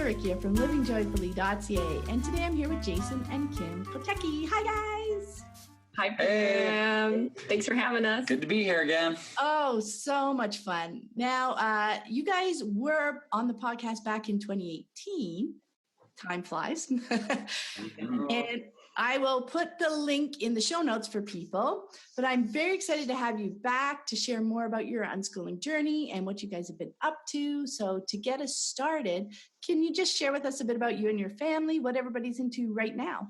Rikia from livingjoyfully.ca, and today I'm here with Jason and Kim Kotecki. Hi, guys. Hi, Pam. Thanks for having us. Good to be here again. Oh, so much fun. Now, you guys were on the podcast back in 2018. Time flies. And I will put the link in the show notes for people, but I'm very excited to have you back to share more about your unschooling journey and what you guys have been up to. So to get us started, can you just share with us a bit about you and your family, what everybody's into right now?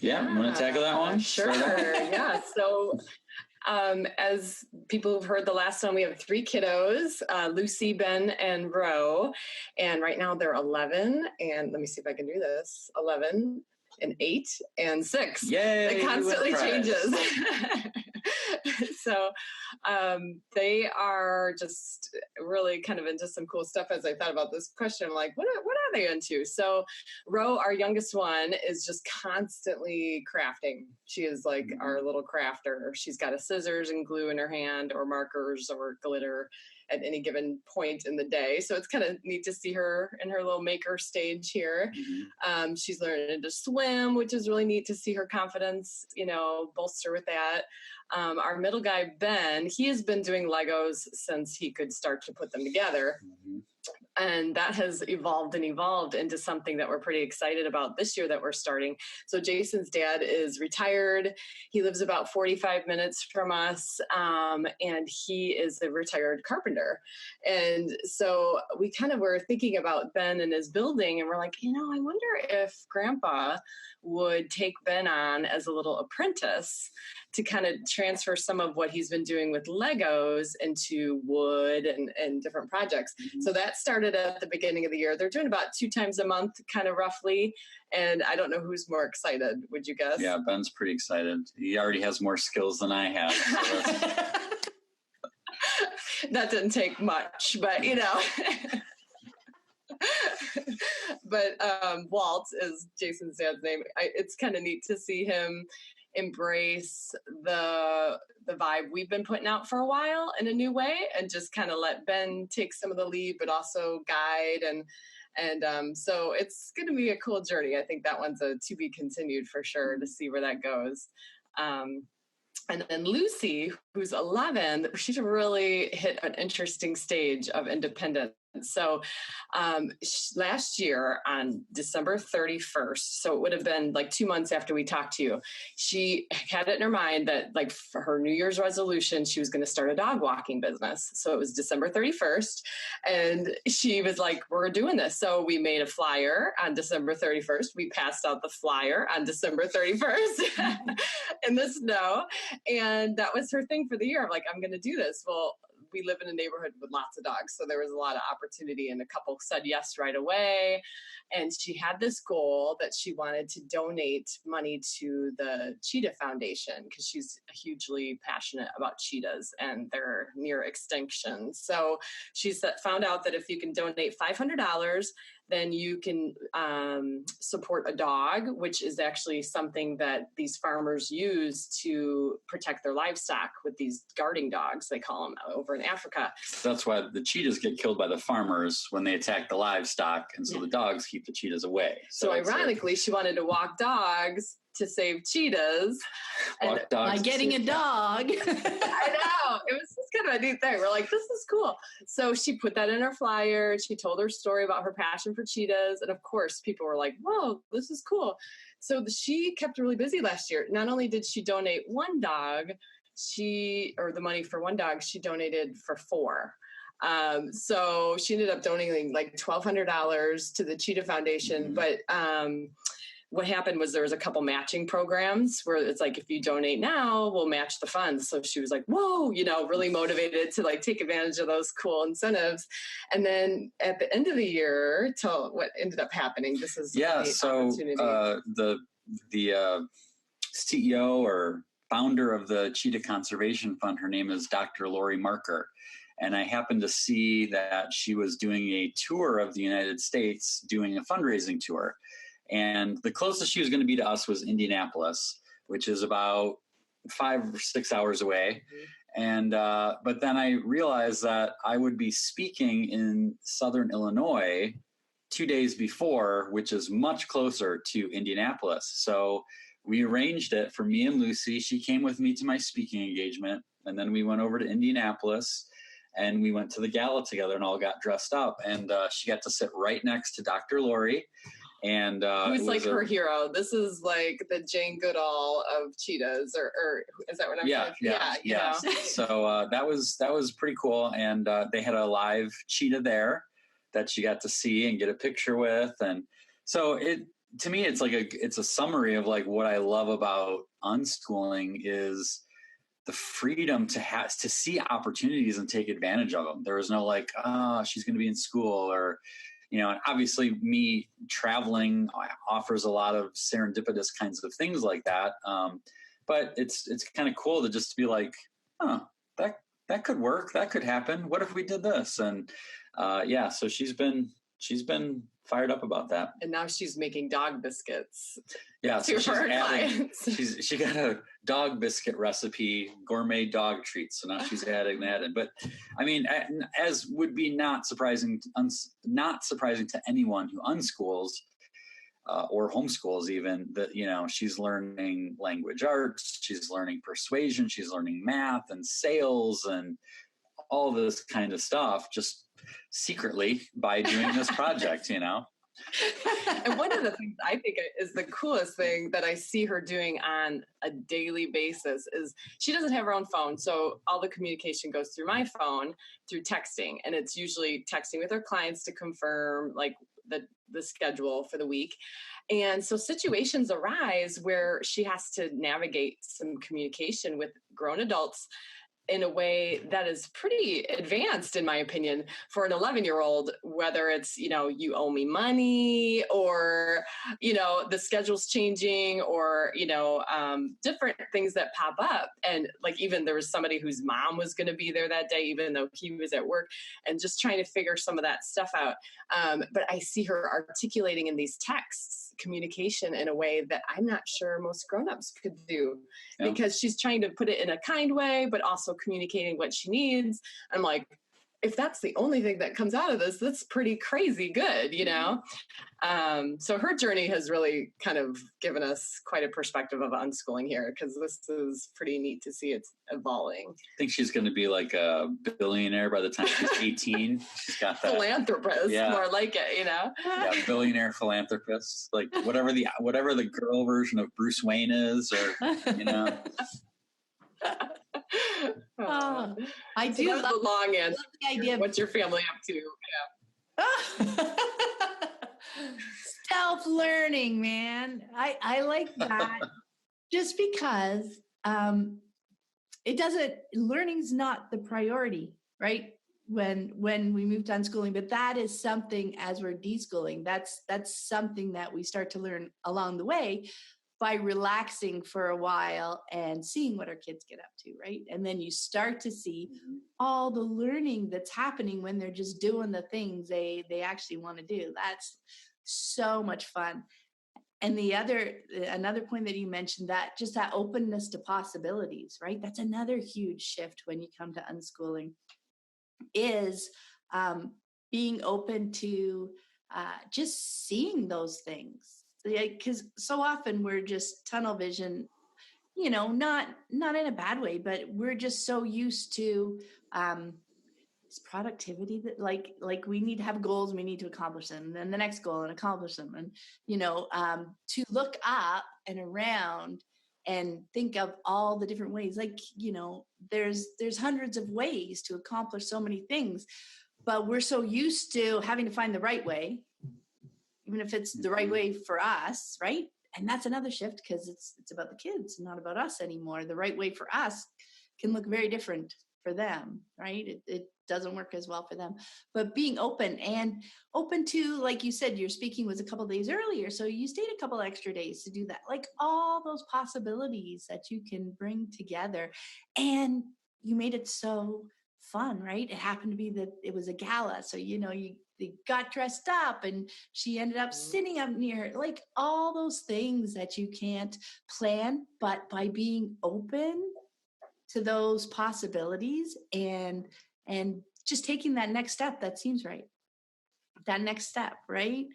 Yeah, you want to tackle that one? Sure. Yeah. So as people have heard the last time, we have 3 kiddos, Lucy, Ben, and Ro. And right now they're 11. And let me see if I can do this. 11 and 8 and 6. Yay! It constantly changes. So they are just really kind of into some cool stuff. As I thought about this question, I'm like, what are they into? So Ro, our youngest one, is just constantly crafting. She is like our little crafter. She's got a scissors and glue in her hand, or markers or glitter at any given point in the day. So it's kind of neat to see her in her little maker stage here. Mm-hmm. She's learning to swim, which is really neat to see her confidence, bolster with that. Our middle guy, Ben, he has been doing Legos since he could start to put them together. Mm-hmm. And that has evolved into something that we're pretty excited about this year that we're starting. So Jason's dad is retired. He lives about 45 minutes from us, and he is a retired carpenter. And so we kind of were thinking about Ben and his building, and we're like, I wonder if Grandpa would take Ben on as a little apprentice to kind of transfer some of what he's been doing with Legos into wood and different projects. Mm-hmm. So that started at the beginning of the year. They're doing about 2 times a month, kind of roughly. And I don't know who's more excited. Would you guess? Yeah, Ben's pretty excited. He already has more skills than I have. So that didn't take much, but But Walt is Jason's dad's name. It's kind of neat to see him embrace the vibe we've been putting out for a while in a new way, and just kind of let Ben take some of the lead, but also guide. And so it's going to be a cool journey. I think that one's a to be continued for sure, to see where that goes. And then Lucy, who's 11, she's really hit an interesting stage of independence. So last year on December 31st, so it would have been like 2 months after we talked to you, she had it in her mind that, like, for her New Year's resolution, she was going to start a dog walking business. So it was December 31st, and she was like, we're doing this. So we made a flyer on December 31st. We passed out the flyer on December 31st in the snow. And that was her thing for the year. I'm like, I'm going to do this. Well, we live in a neighborhood with lots of dogs, so there was a lot of opportunity, and a couple said yes right away. And she had this goal that she wanted to donate money to the Cheetah Foundation, because she's hugely passionate about cheetahs and they're near extinction. So she found out that if you can donate $500, then you can support a dog, which is actually something that these farmers use to protect their livestock with these guarding dogs, they call them, over in Africa. That's why the cheetahs get killed by the farmers when they attack the livestock, and so the dogs keep the cheetahs away. So ironically, she wanted to walk dogs to save cheetahs. By getting a dog. I know. It was just kind of a neat thing. We're like, this is cool. So she put that in her flyer. She told her story about her passion for cheetahs. And of course, people were like, whoa, this is cool. So she kept really busy last year. Not only did she donate one dog, the money for one dog, she donated for 4. So she ended up donating like $1,200 to the Cheetah Foundation. Mm-hmm. But what happened was there was a couple matching programs where it's like, if you donate now, we'll match the funds. So she was like, whoa, really motivated to like take advantage of those cool incentives. And then at the end of the year, tell what ended up happening. This is so the CEO or founder of the Cheetah Conservation Fund, her name is Dr. Lori Marker. And I happened to see that she was doing a tour of the United States, doing a fundraising tour. And the closest she was going to be to us was Indianapolis, which is about 5 or 6 hours away. Mm-hmm. And but then I realized that I would be speaking in Southern Illinois 2 days before, which is much closer to Indianapolis. So we arranged it for me and Lucy. She came with me to my speaking engagement, and then we went over to Indianapolis and we went to the gala together and all got dressed up. And she got to sit right next to Dr. Lori. And who's like her hero? This is like the Jane Goodall of cheetahs, or is that what I'm saying? Yeah. So that was pretty cool. And they had a live cheetah there that she got to see and get a picture with. And so to me, it's a summary of like what I love about unschooling is the freedom to see opportunities and take advantage of them. There was no like, she's going to be in school, or, and obviously me traveling offers a lot of serendipitous kinds of things like that. But it's kind of cool to just be like, that could work. That could happen. What if we did this? And so she's been fired up about that. And now she's making dog biscuits. Yeah, so she got a dog biscuit recipe, gourmet dog treats. So now she's adding that in. But I mean, as would be not surprising to anyone who unschools or homeschools, even that she's learning language arts, she's learning persuasion, she's learning math and sales and all this kind of stuff just secretly by doing this project. And one of the things I think is the coolest thing that I see her doing on a daily basis is she doesn't have her own phone. So all the communication goes through my phone, through texting. And it's usually texting with her clients to confirm like the schedule for the week. And so situations arise where she has to navigate some communication with grown adults in a way that is pretty advanced, in my opinion, for an 11-year-old, whether it's, you owe me money, or, the schedule's changing, or, different things that pop up. And like, even there was somebody whose mom was going to be there that day, even though he was at work, and just trying to figure some of that stuff out. But I see her articulating in these texts communication in a way that I'm not sure most grownups could do, because she's trying to put it in a kind way, but also communicating what she needs. I'm like, if that's the only thing that comes out of this, that's pretty crazy good, So her journey has really kind of given us quite a perspective of unschooling here, because this is pretty neat to see it's evolving. I think she's going to be like a billionaire by the time she's 18. She's got that philanthropist, more like it, Yeah, billionaire philanthropist, like whatever the girl version of Bruce Wayne is, or I do love the long answer. The idea. What's your family up to? Yeah. Self-learning, man. I like that. Just because learning's not the priority, right? When we moved to unschooling, but that is something as we're deschooling, that's something that we start to learn along the way by relaxing for a while and seeing what our kids get up to, right? And then you start to see all the learning that's happening when they're just doing the things they actually want to do. That's so much fun. And another point that you mentioned, that just that openness to possibilities, right? That's another huge shift when you come to unschooling, is being open to just seeing those things. Because so often we're just tunnel vision, not in a bad way, but we're just so used to this productivity that like we need to have goals, we need to accomplish them, and then the next goal and accomplish them, and to look up and around and think of all the different ways. There's hundreds of ways to accomplish so many things, but we're so used to having to find the right way, even if it's the right way for us, right? And that's another shift, because it's about the kids, not about us anymore. The right way for us can look very different for them, right? It doesn't work as well for them. But being open to, like you said, your speaking was a couple of days earlier, so you stayed a couple extra days to do that. Like all those possibilities that you can bring together, and you made it so fun, right? It happened to be that it was a gala, so they got dressed up and she ended up sitting up near her, like all those things that you can't plan, but by being open, to those possibilities and just taking that next step that seems right. That next step, right?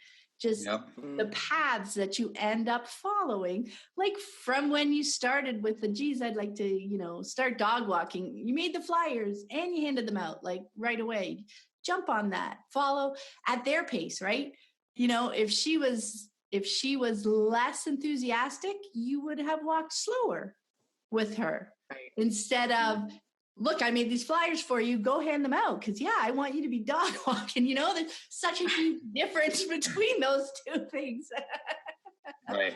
Just the paths that you end up following, like from when you started with the, geez, I'd like to, start dog walking. You made the flyers and you handed them out like right away. Jump on that, follow at their pace, right? If she was less enthusiastic, you would have walked slower with her instead of, look, I made these flyers for you. Go hand them out. Because, I want you to be dog walking. There's such a huge difference between those two things. Right.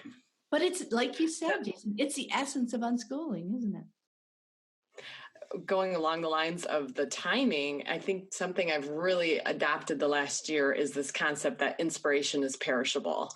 But it's like you said, Jason, it's the essence of unschooling, isn't it? Going along the lines of the timing, I think something I've really adopted the last year is this concept that inspiration is perishable.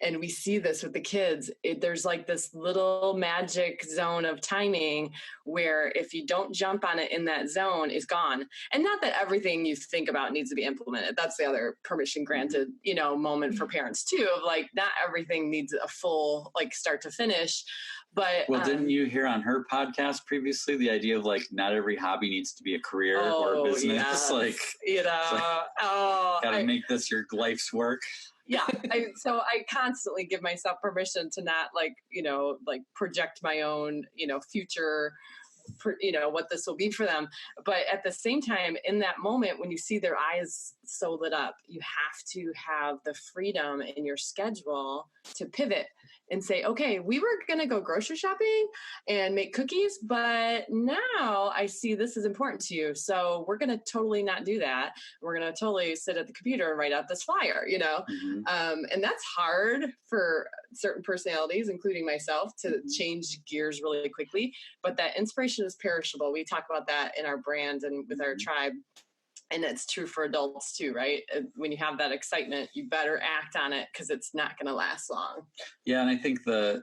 And we see this with the kids. There's like this little magic zone of timing where if you don't jump on it in that zone, it's gone. And not that everything you think about needs to be implemented. That's the other permission granted, moment for parents too, of like, not everything needs a full, like, start to finish. But didn't you hear on her podcast previously the idea of like not every hobby needs to be a career or a business? Yes. Gotta make this your life's work. Yeah. So I constantly give myself permission to not project my own, future, what this will be for them. But at the same time, in that moment, when you see their eyes so lit up, you have to have the freedom in your schedule to pivot and say, okay, we were going to go grocery shopping and make cookies, but now I see this is important to you. So we're going to totally not do that. We're going to totally sit at the computer and write out this flyer, and that's hard for certain personalities, including myself, to change gears really quickly. But that inspiration is perishable. We talk about that in our brand and with our tribe. And it's true for adults too, right? When you have that excitement, you better act on it because it's not going to last long. Yeah, and I think the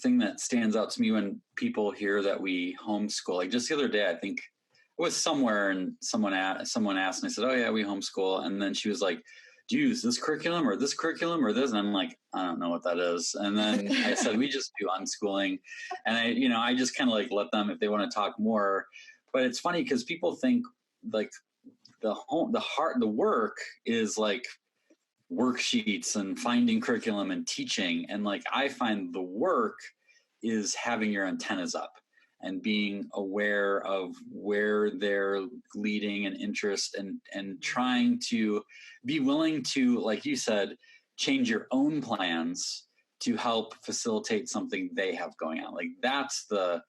thing that stands out to me when people hear that we homeschool, like just the other day, I think it was somewhere, and someone asked, and I said, "Oh yeah, we homeschool," and then she was like, "Do you use this curriculum or this curriculum or this?" And I'm like, "I don't know what that is." And then I said, "We just do unschooling," and I just kind of like let them if they want to talk more. But it's funny because people think like the work is like worksheets and finding curriculum and teaching. And like, I find the work is having your antennas up and being aware of where they're leading and interest and trying to be willing to, like you said, change your own plans to help facilitate something they have going on. Like that's the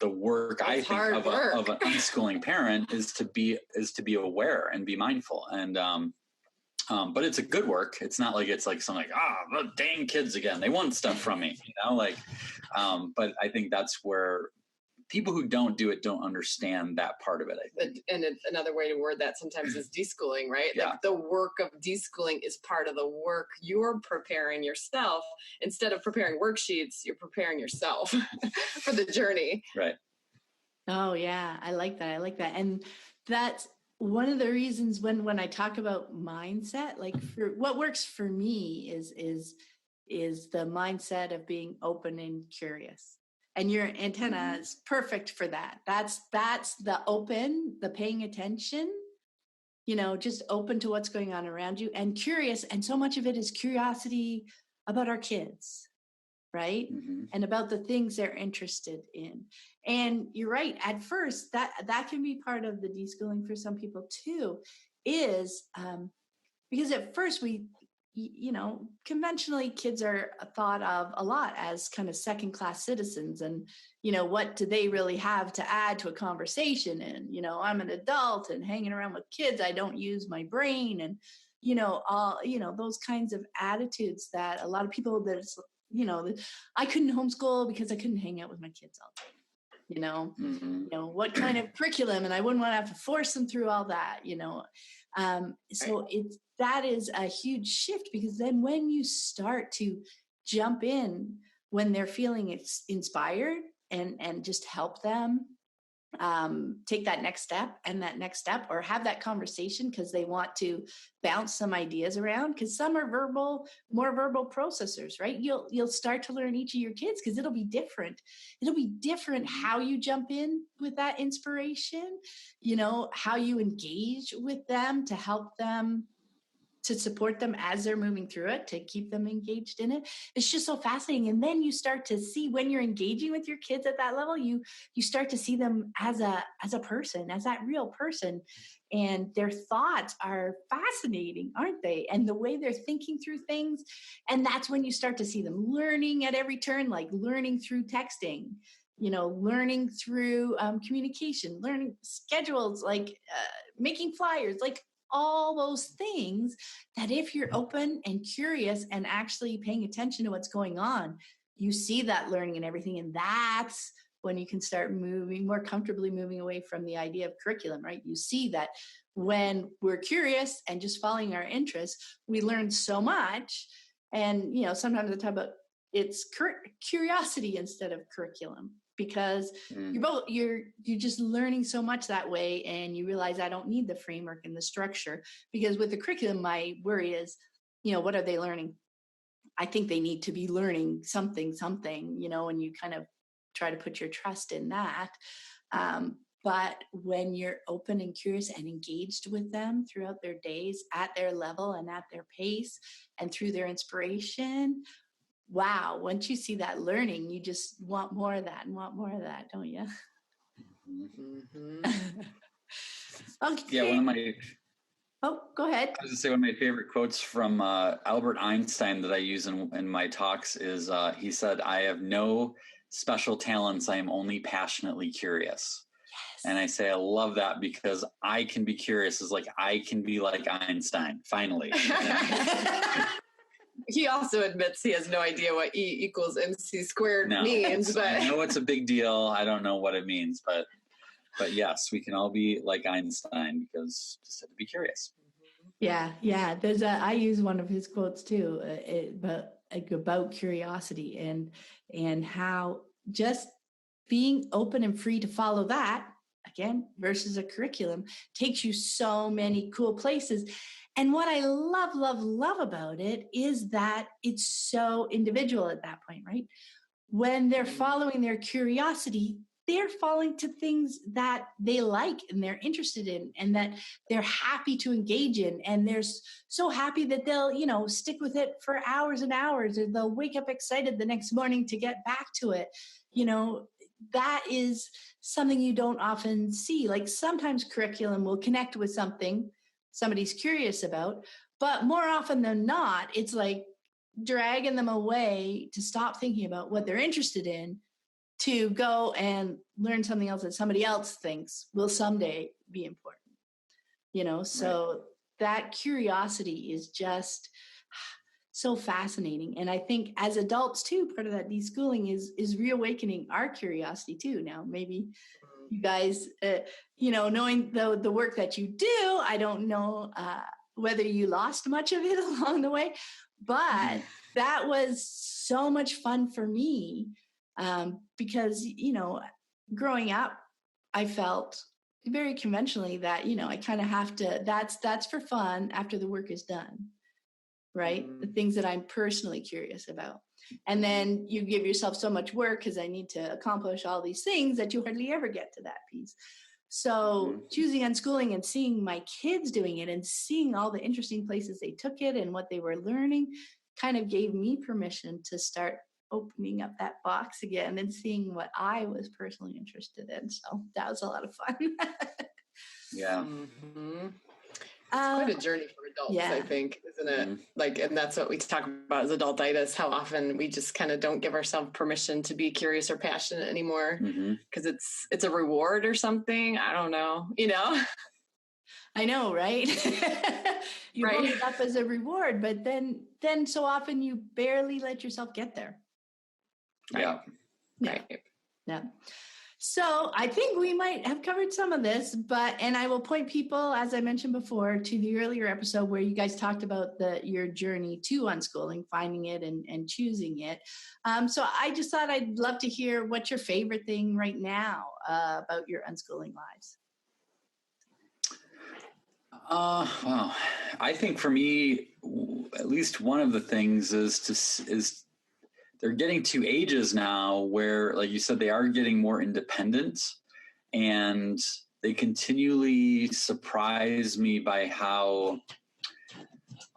work I think of an unschooling parent is to be aware and be mindful. And, but it's a good work. It's not like it's like something like, the dang kids again, they want stuff from me, but I think that's where people who don't do it don't understand that part of it. I think. And another way to word that sometimes is deschooling, right? Yeah. Like the work of deschooling is part of the work you're preparing yourself. Instead of preparing worksheets, you're preparing yourself for the journey. Right. Oh yeah, I like that. And that's one of the reasons when I talk about mindset, like for what works for me is the mindset of being open and curious. And your antenna is perfect for that. That's the open, the paying attention, just open to what's going on around you and curious. And so much of it is curiosity about our kids, right? Mm-hmm. And about the things they're interested in. And you're right. At first, that can be part of the deschooling for some people too, is because at first conventionally kids are thought of a lot as kind of second-class citizens, and what do they really have to add to a conversation? And I'm an adult and hanging around with kids, I don't use my brain, and those kinds of attitudes that a lot of people I couldn't homeschool because I couldn't hang out with my kids all day. What kind of curriculum, and I wouldn't want to have to force them through all that. So that is a huge shift, because then when you start to jump in when they're feeling inspired and just help them take that next step or have that conversation because they want to bounce some ideas around, because some are more verbal processors, right? You'll start to learn each of your kids because it'll be different how you jump in with that inspiration, how you engage with them to help them, to support them as they're moving through it, to keep them engaged in it. It's just so fascinating. And then you start to see, when you're engaging with your kids at that level, you start to see them as a person, as that real person. And their thoughts are fascinating, aren't they? And the way they're thinking through things. And that's when you start to see them learning at every turn, like learning through texting, learning through communication, learning schedules, like making flyers, like all those things that if you're open and curious and actually paying attention to what's going on, you see that learning and everything. And that's when you can start more comfortably moving away from the idea of curriculum, right? You see that when we're curious and just following our interests, we learn so much. And, sometimes I talk about it's curiosity instead of curriculum, because you're just learning so much that way, and you realize I don't need the framework and the structure, because with the curriculum, my worry is, what are they learning? I think they need to be learning something, and you kind of try to put your trust in that. But when you're open and curious and engaged with them throughout their days at their level and at their pace and through their inspiration, wow, once you see that learning, you just want more of that, don't you? Mm-hmm. Okay. Yeah, one of my... Oh, go ahead. I was going to say one of my favorite quotes from Albert Einstein that I use in my talks is, he said, "I have no special talents. I am only passionately curious." Yes. And I say, I love that, because I can be curious. Is like, I can be like Einstein, finally. He also admits he has no idea what E equals MC squared means. But I know it's a big deal. I don't know what it means, but yes, we can all be like Einstein, because just have to be curious. Yeah. I use one of his quotes too, about curiosity and how just being open and free to follow that, again, versus a curriculum, takes you so many cool places. And what I love about it is that it's so individual at that point, right? When they're following their curiosity, they're falling to things that they like and they're interested in and that they're happy to engage in. And they're so happy that they'll, stick with it for hours and hours, or they'll wake up excited the next morning to get back to it. That is something you don't often see. Like sometimes curriculum will connect with something somebody's curious about, but more often than not, it's like dragging them away to stop thinking about what they're interested in, to go and learn something else that somebody else thinks will someday be important. So right. That curiosity is just so fascinating. And I think as adults too, part of that deschooling is reawakening our curiosity too. Now, maybe you guys, knowing the work that you do, I don't know whether you lost much of it along the way, but that was so much fun for me because, growing up, I felt very conventionally that, I kind of have to, that's for fun after the work is done, right? The things that I'm personally curious about. And then you give yourself so much work because I need to accomplish all these things that you hardly ever get to that piece. So choosing unschooling and seeing my kids doing it and seeing all the interesting places they took it and what they were learning kind of gave me permission to start opening up that box again and seeing what I was personally interested in. So that was a lot of fun. Yeah. Mm-hmm. It's quite a journey for adults, I think, isn't it? Like, and that's what we talk about as adultitis, how often we just kind of don't give ourselves permission to be curious or passionate anymore because it's a reward or something. I don't know, I know, right? You hold it up as a reward, but then so often you barely let yourself get there. Yeah. Right. Yeah. So I think we might have covered some of this, and I will point people, as I mentioned before, to the earlier episode where you guys talked about your journey to unschooling, finding it and choosing it. So I just thought I'd love to hear what's your favorite thing right now about your unschooling lives. Wow. I think for me, at least one of the things is they're getting to ages now where, like you said, they are getting more independent, and they continually surprise me by how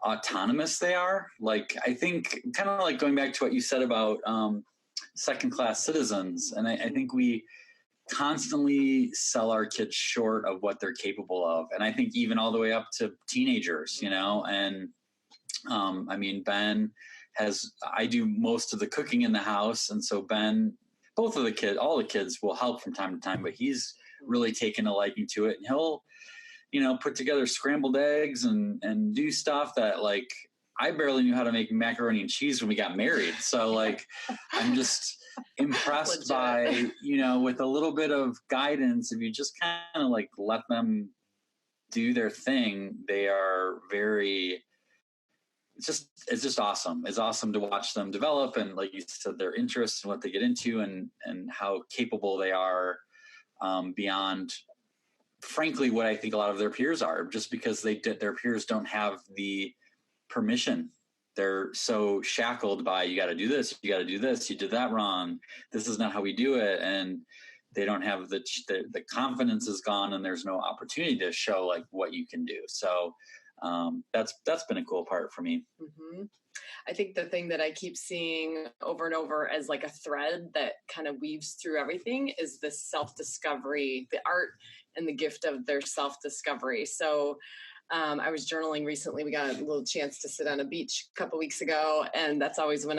autonomous they are. Like, I think kind of like going back to what you said about second-class citizens. And I think we constantly sell our kids short of what they're capable of. And I think even all the way up to teenagers, and I mean, Ben I do most of the cooking in the house. And so Ben, all the kids will help from time to time, but he's really taken a liking to it. And he'll, put together scrambled eggs and do stuff that, like, I barely knew how to make macaroni and cheese when we got married. So, like, I'm just impressed by, with a little bit of guidance, if you just kind of like let them do their thing, they are it's just awesome. It's awesome to watch them develop, and, like you said, their interests and what they get into, and how capable they are beyond, frankly, what I think a lot of their peers are, just because their peers don't have the permission. They're so shackled by, you got to do this, you got to do this, you did that wrong, this is not how we do it, and they don't have the confidence is gone, and there's no opportunity to show like what you can do. So that's been a cool part for me. Mm-hmm. I think the thing that I keep seeing over and over as like a thread that kind of weaves through everything is the self-discovery, the art and the gift of their self-discovery. So I was journaling recently. We got a little chance to sit on a beach a couple weeks ago. And that's always when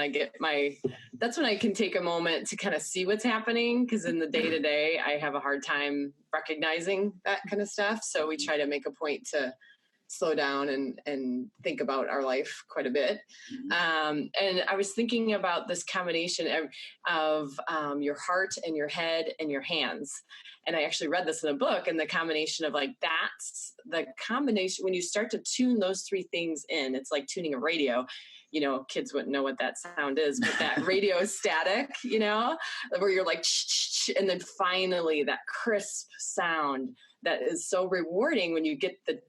that's when I can take a moment to kind of see what's happening. Because in the day to day, I have a hard time recognizing that kind of stuff. So we try to make a point to slow down and think about our life quite a bit. And I was thinking about this combination of your heart and your head and your hands. And I actually read this in a book, and the combination of that's the combination when you start to tune those three things in, it's like tuning a radio. Kids wouldn't know what that sound is, but that radio static, where you're like, and then finally that crisp sound that is so rewarding when you get the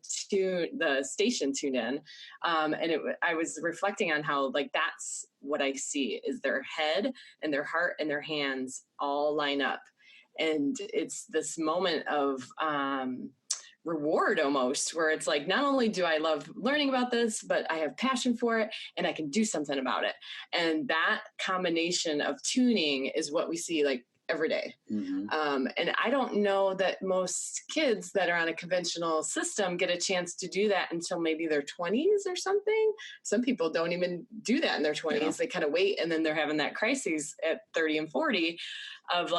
station tuned in. I was reflecting on how that's what I see is their head and their heart and their hands all line up. And it's this moment of reward almost, where it's like, not only do I love learning about this, but I have passion for it and I can do something about it. And that combination of tuning is what we see every day. Mm-hmm. And I don't know that most kids that are on a conventional system get a chance to do that until maybe their 20s or something. Some people don't even do that in their 20s. Yeah. They kind of wait, and then they're having that crisis at 30 and 40 of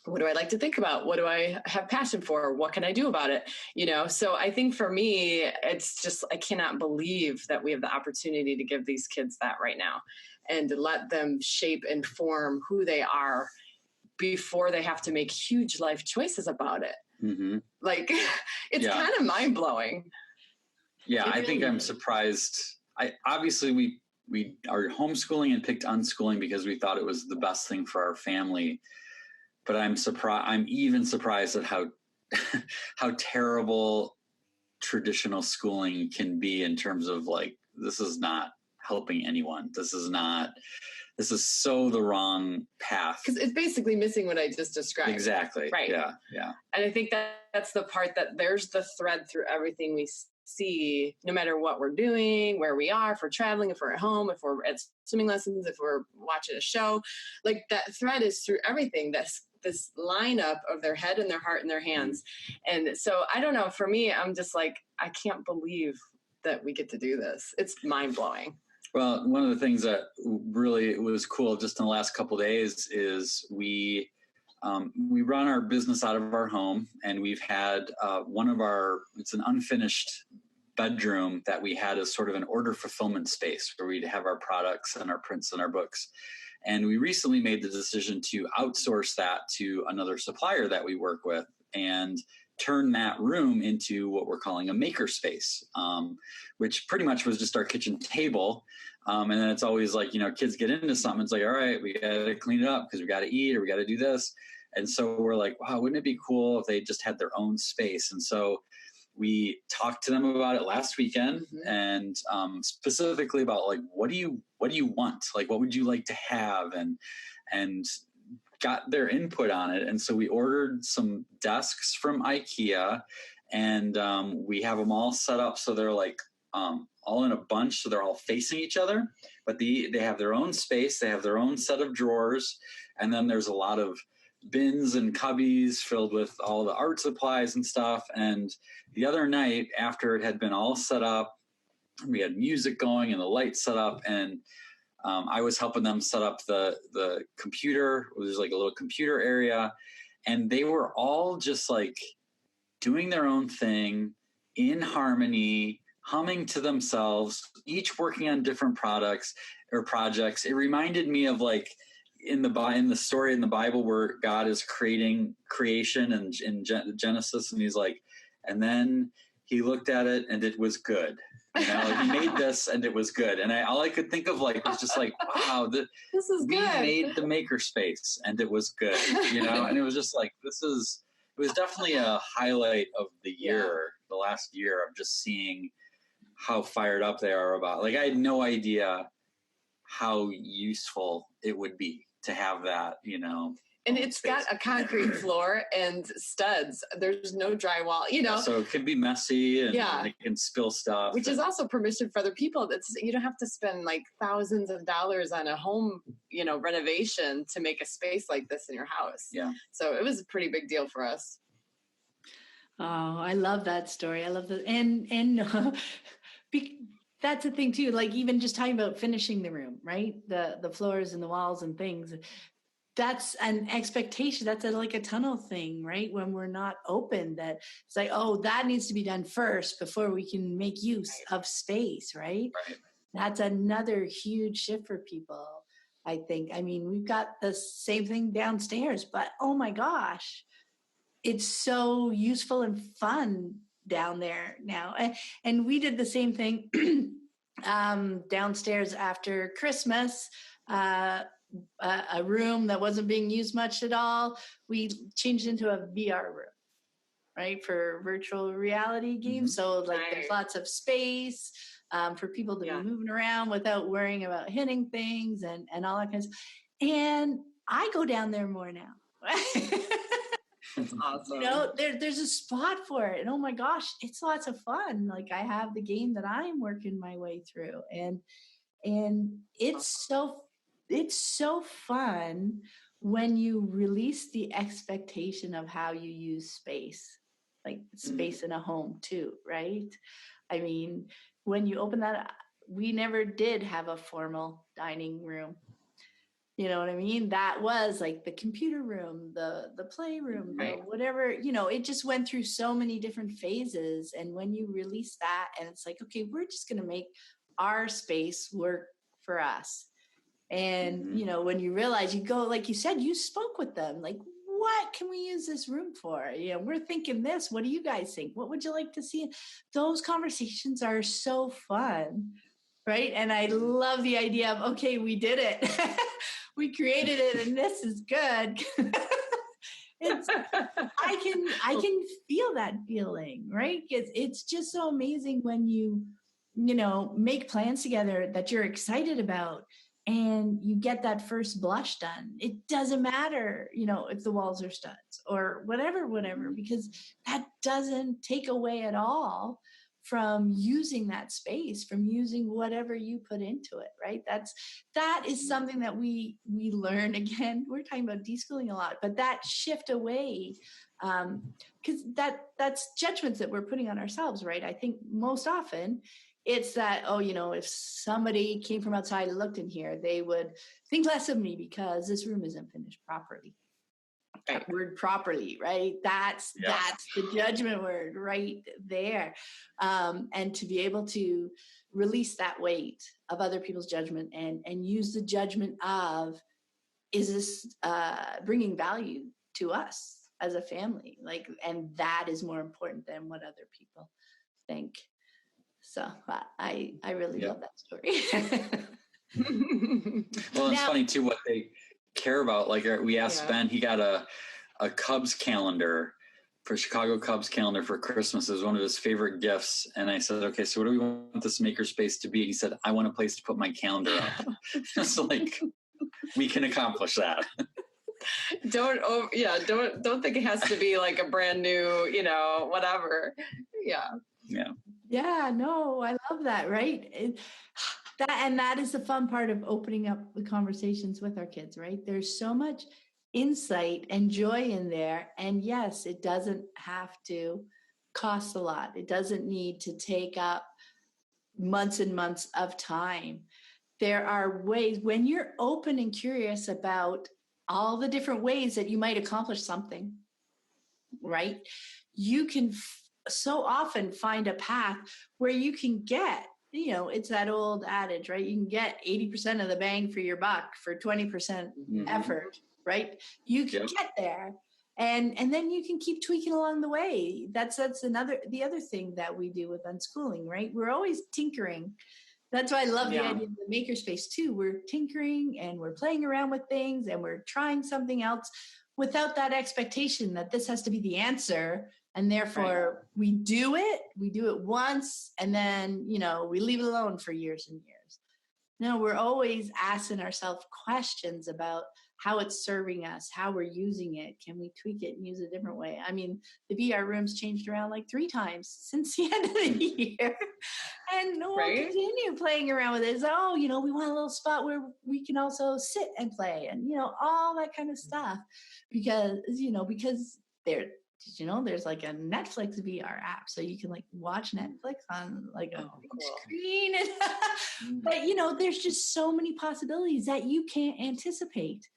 what do I like to think about? What do I have passion for? What can I do about it? So I think for me, it's just, I cannot believe that we have the opportunity to give these kids that right now and to let them shape and form who they are before they have to make huge life choices about it. Mm-hmm. It's kind of mind blowing. Yeah. I think I'm surprised. Obviously we are homeschooling and picked unschooling because we thought it was the best thing for our family. But I'm even surprised at how terrible traditional schooling can be in terms of this is not helping anyone. This is so the wrong path. Because it's basically missing what I just described. Exactly. Right. Yeah. And I think that's the part that there's the thread through everything we see, no matter what we're doing, where we are, if we're traveling, if we're at home, if we're at swimming lessons, if we're watching a show, that thread is through everything. This lineup of their head and their heart and their hands. And so I don't know, for me, I'm just I can't believe that we get to do this. It's mind blowing. Well, one of the things that really was cool just in the last couple of days is we run our business out of our home, and we've had it's an unfinished bedroom that we had as sort of an order fulfillment space where we'd have our products and our prints and our books. And we recently made the decision to outsource that to another supplier that we work with and turn that room into what we're calling a makerspace, which pretty much was just our kitchen table. And then it's always like, kids get into something. It's like, all right, we got to clean it up because we got to eat or we got to do this. And so we're like, wow, wouldn't it be cool if they just had their own space? And so we talked to them about it last weekend, and specifically about like, what do you want? Like, what would you like to have? And got their input on it. And so we ordered some desks from IKEA, and we have them all set up so they're like all in a bunch, so they're all facing each other, but they have their own space, they have their own set of drawers, and then there's a lot of bins and cubbies filled with all the art supplies and stuff. And the other night, after it had been all set up, we had music going and the lights set up, and I was helping them set up the computer. There's like a little computer area, and they were all just like doing their own thing in harmony, humming to themselves, each working on different products or projects. It reminded me of like in the story in the Bible where God is creating creation and in Genesis, and he's like, and then he looked at it and it was good. He made this and it was good. And all I could think of like was just like, wow, this is we good. Made the makerspace and it was good, and it was just like, it was definitely a highlight of the year, the last year, of just seeing how fired up they are about, like, I had no idea how useful it would be to have that, And it's got a concrete floor and studs. There's no drywall, So it can be messy and it can spill stuff. Which is also permission for other people. You don't have to spend like thousands of dollars on a home, renovation to make a space like this in your house. Yeah. So it was a pretty big deal for us. Oh, I love that story. I love that. And that's the thing too, like even just talking about finishing the room, right? The floors and the walls and things. That's an expectation. That's like a tunnel thing, right? When we're not open, that it's like, oh, that needs to be done first before we can make use of space, right? That's another huge shift for people, I think. I mean, we've got the same thing downstairs, but oh my gosh, it's so useful and fun down there now. And we did the same thing downstairs after Christmas. A room that wasn't being used much at all, we changed into a VR room, right, for virtual reality games. So like there's lots of space for people to be moving around without worrying about hitting things and all that kind of stuff. And I go down there more now. That's awesome. There's a spot for it, and oh my gosh, it's lots of fun. Like I have the game that I'm working my way through, and it's so fun when you release the expectation of how you use space, like space in a home too, right? I mean, when you open that up, we never did have a formal dining room. You know what I mean? That was like the computer room, the playroom, whatever, it just went through so many different phases. And when you release that and it's like, okay, we're just going to make our space work for us. And, when you realize you go, like you said, you spoke with them, like, what can we use this room for? We're thinking this, what do you guys think? What would you like to see? Those conversations are so fun, right? And I love the idea of, okay, we did it. We created it and this is good. I can feel that feeling, right? It's just so amazing when you make plans together that you're excited about, and you get that first blush done. It doesn't matter, if the walls are studs or whatever, because that doesn't take away at all from using that space, from using whatever you put into it, right? That is something that we learn. Again, we're talking about deschooling a lot, but that shift away, because that's judgments that we're putting on ourselves, right? I think most often it's that, if somebody came from outside and looked in here, they would think less of me because this room isn't finished properly. That word properly, right? That's the judgment word right there. And to be able to release that weight of other people's judgment and use the judgment of is this bringing value to us as a family? Like, and that is more important than what other people think. So I really love that story. Well, it's funny too what they care about. Like we asked Ben, he got a Cubs calendar for Chicago Cubs calendar for Christmas. It was one of his favorite gifts. And I said, okay, so what do we want this makerspace to be? He said, I want a place to put my calendar up. So like, we can accomplish that. Don't think it has to be like a brand new, whatever. Yeah, no, I love that. Right. That is the fun part of opening up the conversations with our kids, right? There's so much insight and joy in there. And yes, it doesn't have to cost a lot. It doesn't need to take up months and months of time. There are ways when you're open and curious about all the different ways that you might accomplish something, right? You can so often find a path where you can get, it's that old adage, right? You can get 80% of the bang for your buck for 20% effort, right? You can get there. And then you can keep tweaking along the way. That's the other thing that we do with Unschooling, right? We're always tinkering. That's why I love the idea of the makerspace too. We're tinkering and we're playing around with things and we're trying something else without that expectation that this has to be the answer. And therefore we do it once and then, we leave it alone for years and years. No, we're always asking ourselves questions about how it's serving us, how we're using it. Can we tweak it and use it a different way? I mean, the VR rooms changed around like 3 times since the end of the year. And we'll continue playing around with it. We want a little spot where we can also sit and play and, all that kind of stuff. Because there's like a Netflix VR app, so you can like watch Netflix on like a big screen. But there's just so many possibilities that you can't anticipate.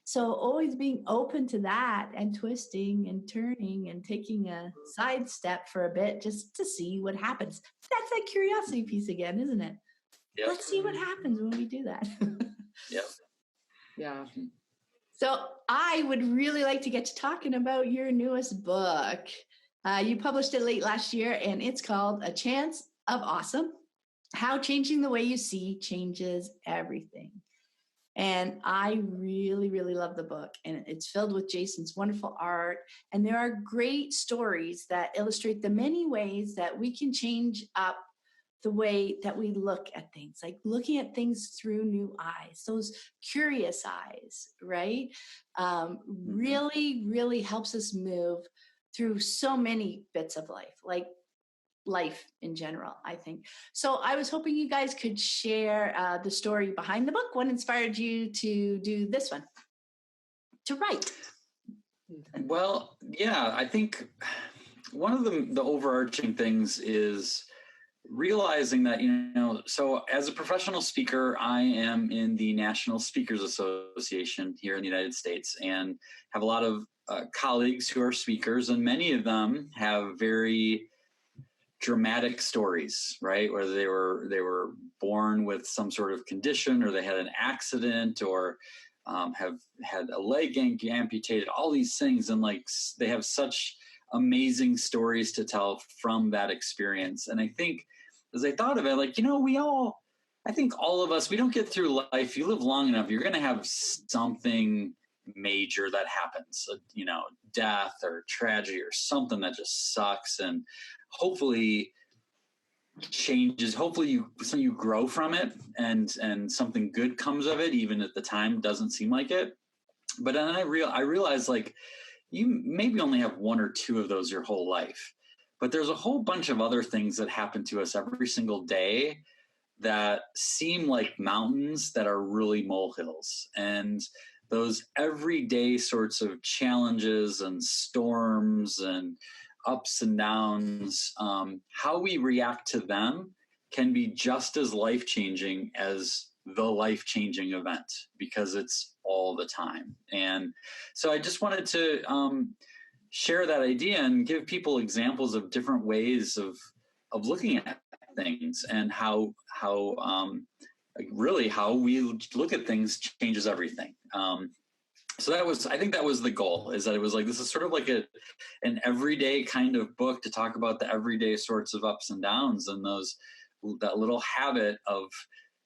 So always being open to that and twisting and turning and taking a side step for a bit just to see what happens. That's that curiosity piece again, isn't it? Yep. Let's see what happens when we do that. Yep. Yeah. So I would really like to get to talking about your newest book. You published it late last year, and it's called A Chance of Awesome: How Changing the Way You See Changes Everything. And I really, really love the book. And it's filled with Jason's wonderful art. And there are great stories that illustrate the many ways that we can change up the way that we look at things, like looking at things through new eyes, those curious eyes, right? Really, really helps us move through so many bits of life, like life in general, I think. So I was hoping you guys could share the story behind the book. What inspired you to do this one, to write? Well, yeah, I think one of the overarching things is realizing that, so as a professional speaker, I am in the National Speakers Association here in the United States and have a lot of colleagues who are speakers, and many of them have very dramatic stories, right? Whether they were born with some sort of condition, or they had an accident, or have had a leg amputated, all these things. And like, they have such amazing stories to tell from that experience. And I think as I thought of it, like, I think all of us, we don't get through life. You live long enough, you're going to have something major that happens, death or tragedy or something that just sucks. And hopefully changes, hopefully you grow from it and something good comes of it, even at the time doesn't seem like it. But then I realized, like, you maybe only have 1 or 2 of those your whole life, but there's a whole bunch of other things that happen to us every single day that seem like mountains that are really molehills. And those everyday sorts of challenges and storms and ups and downs, how we react to them can be just as life-changing as the life-changing event, because it's all the time. And so I just wanted to share that idea and give people examples of different ways of looking at things, and how we look at things changes everything. So I think that was the goal, is that it was like, this is sort of like an everyday kind of book to talk about the everyday sorts of ups and downs, and that little habit of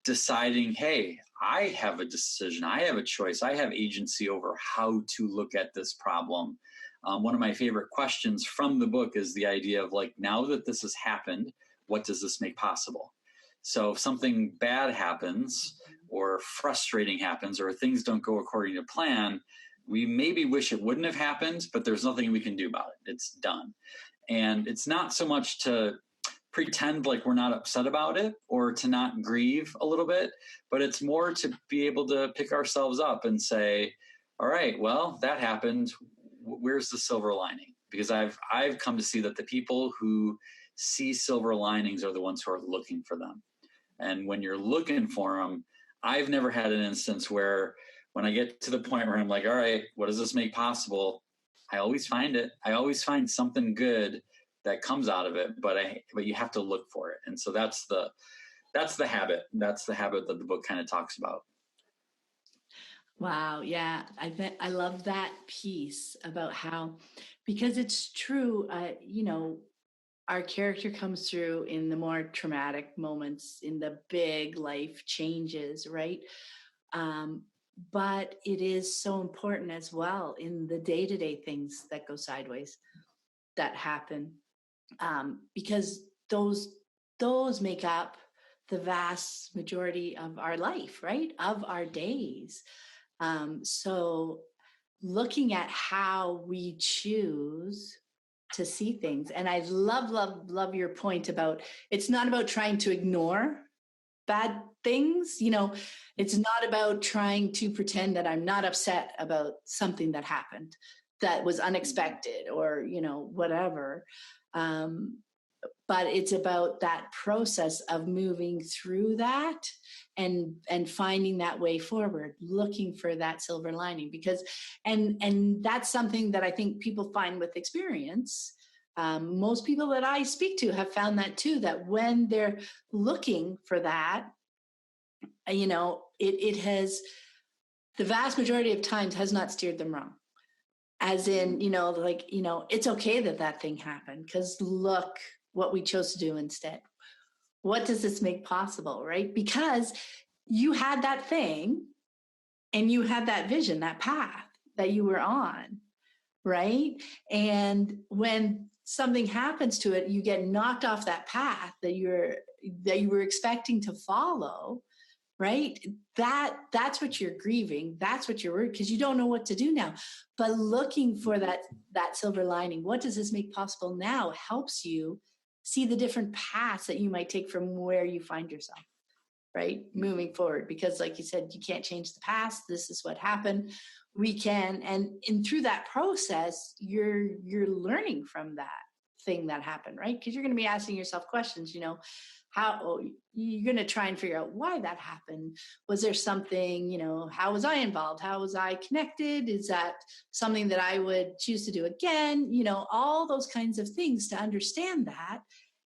deciding, hey, I have a decision, I have a choice, I have agency over how to look at this problem. One of my favorite questions from the book is the idea of like, now that this has happened, what does this make possible? So if something bad happens or frustrating happens or things don't go according to plan, we maybe wish it wouldn't have happened, but there's nothing we can do about it. It's done. And it's not so much to pretend like we're not upset about it or to not grieve a little bit, but it's more to be able to pick ourselves up and say, all right, well, that happened. Where's the silver lining? Because I've come to see that the people who see silver linings are the ones who are looking for them. And when you're looking for them, I've never had an instance where when I get to the point where I'm like, all right, what does this make possible? I always find it. I always find something good that comes out of it, but you have to look for it. And so that's the habit. That's the habit that the book kind of talks about. Wow. Yeah. I love that piece about how, because it's true, our character comes through in the more traumatic moments, in the big life changes, right? But it is so important as well in the day-to-day things that go sideways, that happen, because those make up the vast majority of our life, right? Of our days. So looking at how we choose to see things. And I love your point about, it's not about trying to ignore bad things. It's not about trying to pretend that I'm not upset about something that happened that was unexpected or, whatever. But it's about that process of moving through that and finding that way forward, looking for that silver lining, because, and that's something that I think people find with experience. Most people that I speak to have found that too, that when they're looking for that, it has, the vast majority of times, has not steered them wrong. As in, it's okay that thing happened, because look what we chose to do instead. What does this make possible, right? Because you had that thing and you had that vision, that path that you were on, right? And when something happens to it, you get knocked off that path that you were expecting to follow, right? That's what you're grieving. That's what you're worried, because you don't know what to do now. But looking for that silver lining, what does this make possible now, helps you see the different paths that you might take from where you find yourself, right? Moving forward, because like you said, you can't change the past. This is what happened. We can, and through that process, you're learning from that thing that happened, right? Because you're going to be asking yourself questions, how you're going to try and figure out why that happened. Was there something, how was I involved? How was I connected? Is that something that I would choose to do again? All those kinds of things to understand that.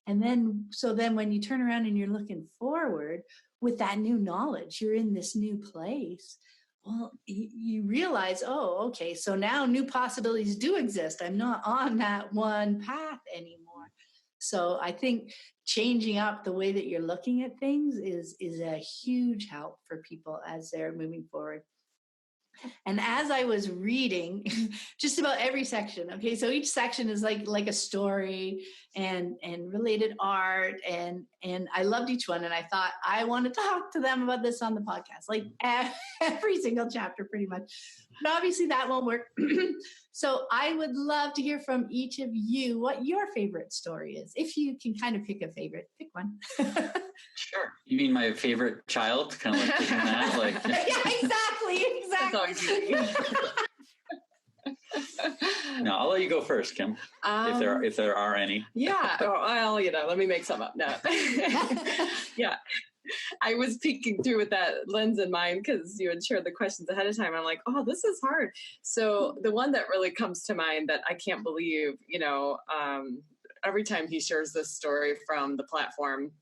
And then when you turn around and you're looking forward with that new knowledge, you're in this new place. Well, you realize, oh, okay, so now new possibilities do exist. I'm not on that one path anymore. So I think changing up the way that you're looking at things is a huge help for people as they're moving forward. And as I was reading just about every section, okay, so each section is like a story and related art, and I loved each one, and I thought I want to talk to them about this on the podcast, like every single chapter pretty much. But obviously that won't work. So I would love to hear from each of you what your favorite story is. If you can kind of pick a favorite, pick one. Sure. You mean my favorite child? Kind of like picking that? Like, yeah, exactly. No, I'll let you go first, Kim. If there are any. Yeah. Well, let me make some up now. Yeah. I was peeking through with that lens in mind because you had shared the questions ahead of time. I'm like, oh, this is hard. So the one that really comes to mind that I can't believe, every time he shares this story from the platform,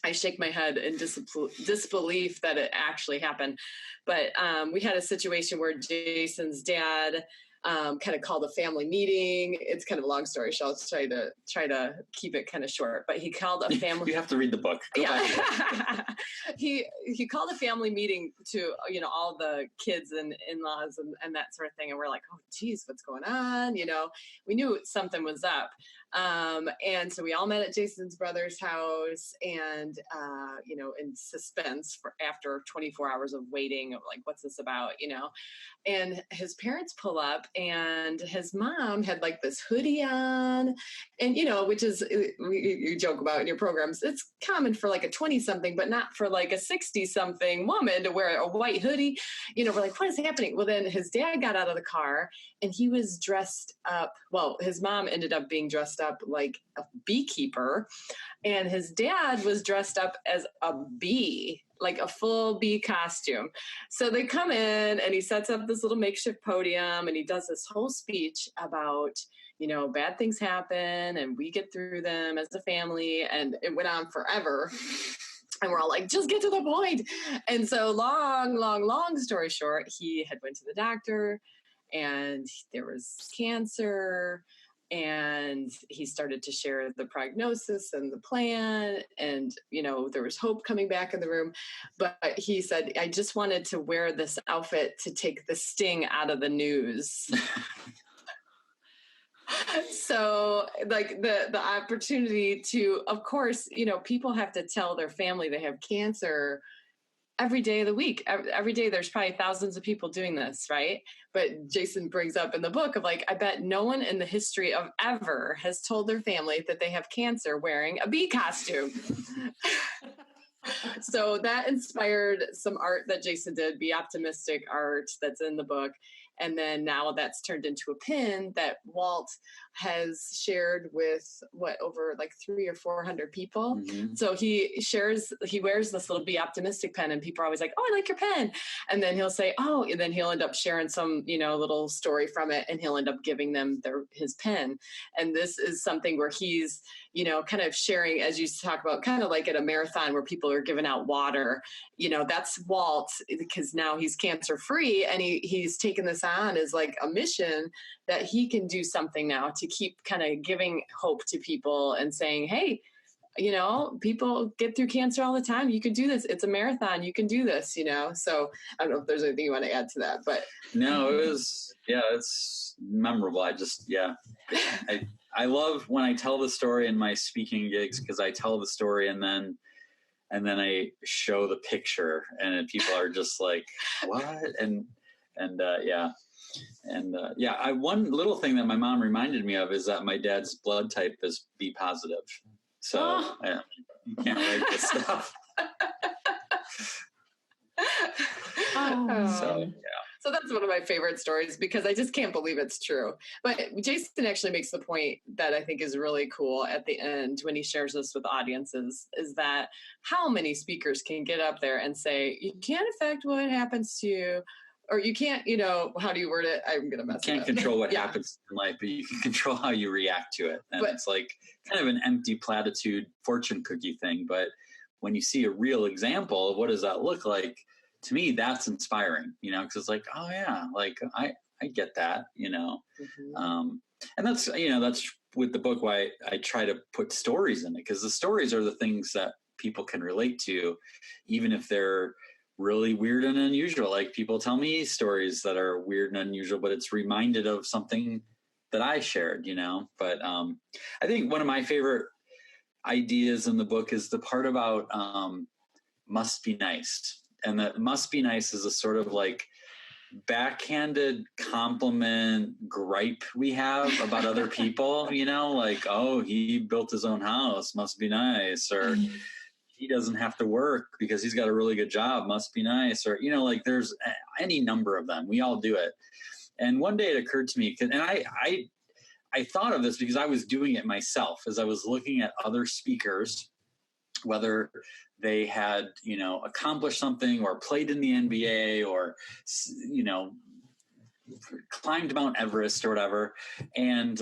I shake my head in disbelief that it actually happened. But we had a situation where Jason's dad kind of called a family meeting. It's kind of a long story, so I'll try to keep it kind of short. But he called a family. You have to read the book. Yeah. he called a family meeting to all the kids and in-laws and that sort of thing. And we're like, oh geez, what's going on? We knew something was up. And so we all met at Jason's brother's house, and in suspense for after 24 hours of waiting, of like, what's this about? And his parents pull up, and his mom had like this hoodie on, and which is, you joke about in your programs, it's common for like a 20-something, but not for like a 60-something woman to wear a white hoodie. We're like, what is happening? Well, then his dad got out of the car, and he was dressed up. Well, his mom ended up being dressed up like a beekeeper, and his dad was dressed up as a bee, like a full bee costume. So they come in, and he sets up this little makeshift podium, and he does this whole speech about, bad things happen and we get through them as a family. And it went on forever. And we're all like, just get to the point. And so long story short, he had went to the doctor, and there was cancer, and he started to share the prognosis and the plan, and there was hope coming back in the room. But he said, I just wanted to wear this outfit to take the sting out of the news. So like the opportunity to, of course, people have to tell their family they have cancer every day of the week. Every day there's probably thousands of people doing this, right? But Jason brings up in the book of like, I bet no one in the history of ever has told their family that they have cancer wearing a bee costume. So that inspired some art that Jason did, Be Optimistic art, that's in the book. And then now that's turned into a pin that Walt has shared with over like 300 or 400 people. Mm-hmm. So he wears this little Be Optimistic pen, and people are always like, oh, I like your pen. And then he'll say, oh, and then he'll end up sharing some, little story from it, and he'll end up giving them his pen. And this is something where he's, kind of sharing, as you talk about, kind of like at a marathon where people are giving out water. That's Walt, because now he's cancer free, and he's taken this on as like a mission that he can do something now to keep kind of giving hope to people and saying, hey, people get through cancer all the time. You can do this. It's a marathon. You can do this, So I don't know if there's anything you want to add to that, but. No, it's memorable. I love when I tell the story in my speaking gigs, because I tell the story and then I show the picture, and people are just like, what? One little thing that my mom reminded me of is that my dad's blood type is B positive. So you can't write this stuff. So that's one of my favorite stories, because I just can't believe it's true. But Jason actually makes the point that I think is really cool at the end when he shares this with audiences, is that how many speakers can get up there and say, you can't affect what happens to you, or you can't, how do you word it? I'm going to mess it up. You can't control what happens in life, but you can control how you react to it. And it's like kind of an empty platitude fortune cookie thing. But when you see a real example of what does that look like, to me, that's inspiring, because it's like, oh yeah, like I get that, Mm-hmm. And that's with the book why I try to put stories in it, because the stories are the things that people can relate to, even if they're really weird and unusual. Like people tell me stories that are weird and unusual, but it's reminded of something that I shared, But I think one of my favorite ideas in the book is the part about must be nice. And that must be nice is a sort of like backhanded compliment gripe we have about other people, like, oh, he built his own house, must be nice. Or he doesn't have to work because he's got a really good job, must be nice. Or, like there's any number of them. We all do it. And one day it occurred to me, and I thought of this because I was doing it myself as I was looking at other speakers, whether they had, accomplished something or played in the NBA or, climbed Mount Everest or whatever. And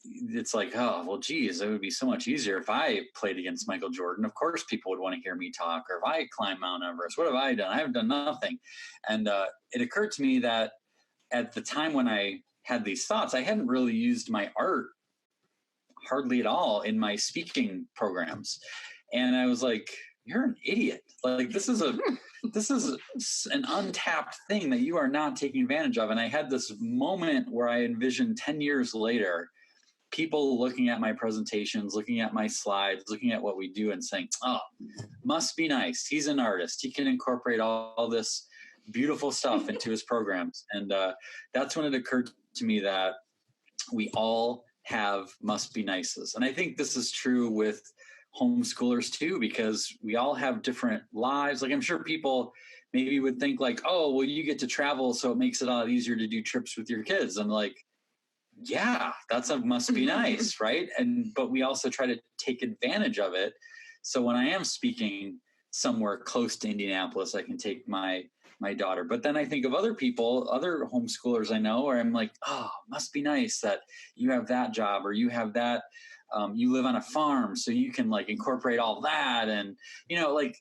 it's like, oh, well, geez, it would be so much easier if I played against Michael Jordan. Of course, people would want to hear me talk. Or if I climbed Mount Everest, what have I done? I haven't done nothing. And it occurred to me that at the time when I had these thoughts, I hadn't really used my art hardly at all in my speaking programs. And I was like, you're an idiot. Like, this is an untapped thing that you are not taking advantage of. And I had this moment where I envisioned 10 years later, people looking at my presentations, looking at my slides, looking at what we do and saying, oh, must be nice. He's an artist. He can incorporate all this beautiful stuff into his programs. And that's when it occurred to me that we all have must be nices. And I think this is true with homeschoolers too, because we all have different lives. Like, I'm sure people maybe would think like, oh, well, you get to travel, so it makes it a lot easier to do trips with your kids. I'm like, yeah, that's a must be nice, right? But we also try to take advantage of it. So when I am speaking somewhere close to Indianapolis, I can take my daughter. But then I think of other people, other homeschoolers I know, where I'm like, oh, must be nice that you have that job, or you have that, you live on a farm, so you can like incorporate all that. And, like,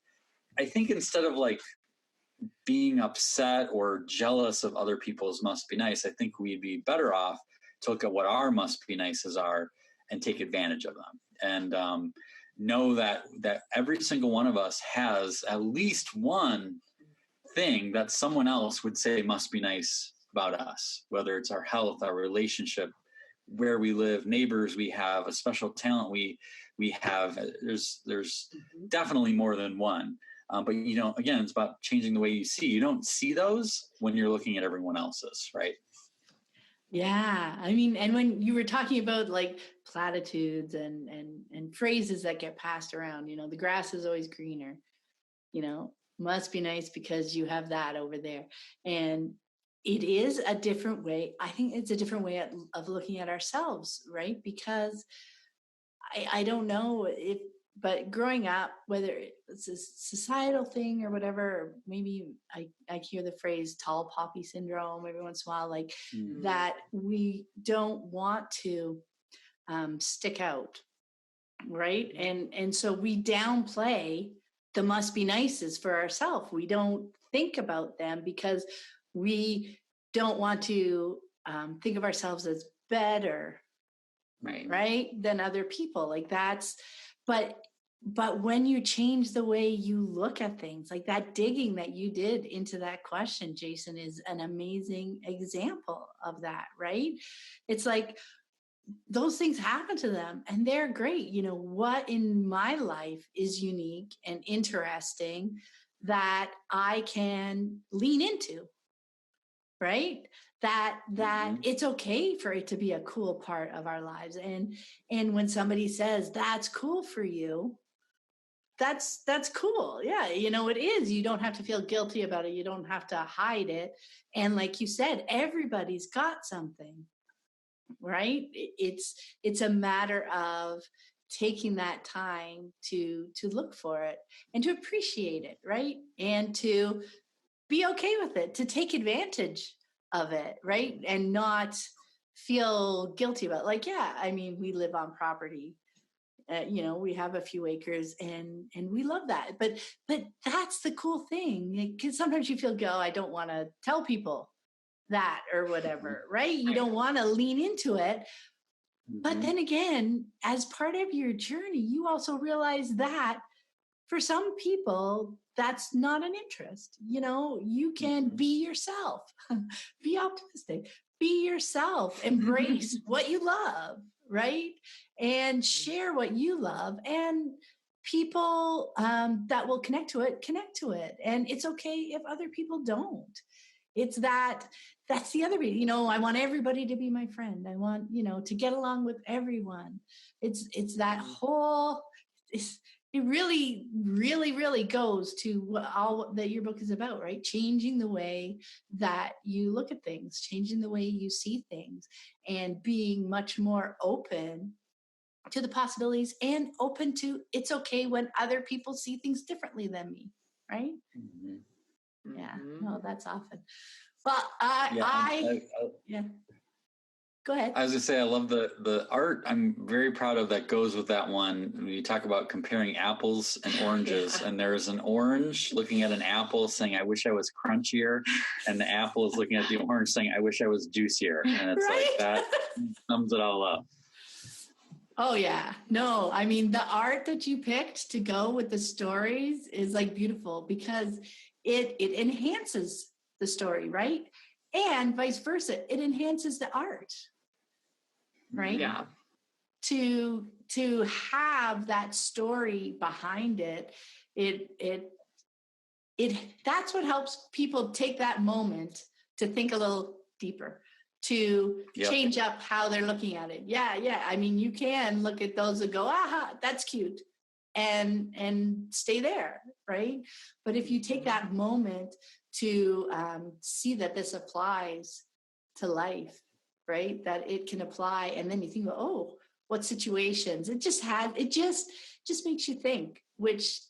I think instead of like being upset or jealous of other people's must be nice, I think we'd be better off to look at what our must be nices are and take advantage of them. And know that every single one of us has at least one thing that someone else would say must be nice about us, whether it's our health, our relationship, where we live, neighbors we have, a special talent we have. There's definitely more than one. But again, it's about changing the way you see. You don't see those when you're looking at everyone else's, right? Yeah. I mean, and when you were talking about like platitudes and phrases that get passed around, the grass is always greener, must be nice because you have that over there. And it is a different way. I think it's a different way of looking at ourselves, right? Because I don't know but growing up, whether it's a societal thing or whatever, or maybe I hear the phrase tall poppy syndrome every once in a while, like that we don't want to stick out, right? And so we downplay the must be nices for ourselves. We don't think about them because we don't want to think of ourselves as better, right, than other people. Like that's, but when you change the way you look at things, like that digging that you did into that question, Jason, is an amazing example of that, right? It's like those things happen to them and they're great. What in my life is unique and interesting that I can lean into, right? That it's okay for it to be a cool part of our lives. And when somebody says that's cool for you, that's cool. Yeah. It is. You don't have to feel guilty about it. You don't have to hide it. And like you said, everybody's got something, right? It's a matter of taking that time to look for it and to appreciate it, right? And to be okay with it, to take advantage of it, right? And not feel guilty about it. Like, yeah, I mean, we live on property. We have a few acres and we love that. But that's the cool thing. Because sometimes you feel, I don't want to tell people that or whatever, right? You don't want to lean into it. But then again, as part of your journey, you also realize that for some people, that's not an interest. You can be yourself, be optimistic, be yourself, embrace what you love, right? And share what you love. And people that will connect to it. And it's okay if other people don't. It's that's the other reason, I want everybody to be my friend. I want, to get along with everyone. It's that whole, it really, really, really goes to what all that your book is about, right? Changing the way that you look at things, changing the way you see things, and being much more open to the possibilities and open to it's okay when other people see things differently than me, right? Yeah, no, that's often. Well, yeah. Go ahead. I was going to say, I love the art. I'm very proud of that goes with that one. When you talk about comparing apples and oranges, and there's an orange looking at an apple saying, I wish I was crunchier. And the apple is looking at the orange saying, I wish I was juicier. And it's right? like that sums it all up. Oh, yeah. No, I mean, the art that you picked to go with the stories is like beautiful because it enhances the story, right? And vice versa, it enhances the art. Right? Yeah. To have that story behind it, that's what helps people take that moment to think a little deeper, to change up how they're looking at it. Yeah. I mean, you can look at those and go, aha, that's cute, and stay there, right? But if you take that moment to see that this applies to life, right? That it can apply. And then you think, oh, what situations? It just makes you think, which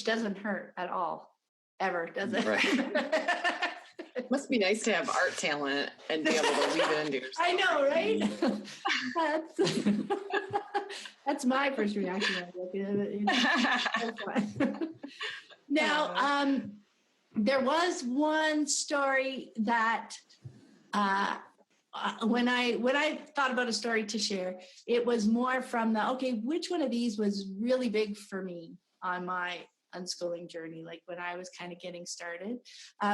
doesn't hurt at all, ever, does it? Right. It must be nice to have art talent and be able to weave it into yourself. I know, right? That's my first reaction. Now, there was one story that when I thought about a story to share, it was more from which one of these was really big for me on my unschooling journey, like when I was kind of getting started.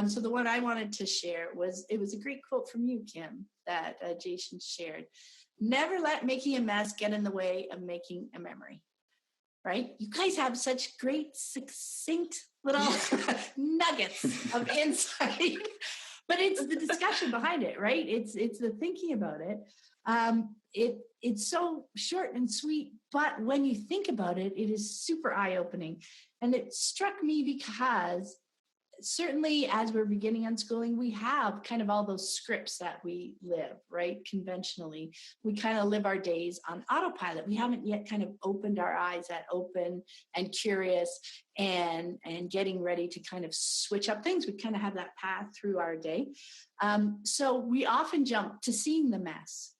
So the one I wanted to share was a great quote from you, Kim, that Jason shared. Never let making a mess get in the way of making a memory. Right? You guys have such great, succinct little nuggets of insight. But it's the discussion behind it, right? It's the thinking about it. It's so short and sweet, but when you think about it, it is super eye-opening. And it struck me because certainly as we're beginning unschooling, we have kind of all those scripts that we live, right? Conventionally, we kind of live our days on autopilot. We haven't yet kind of opened our eyes at open and curious and getting ready to kind of switch up things. We kind of have that path through our day. So we often jump to seeing the mess,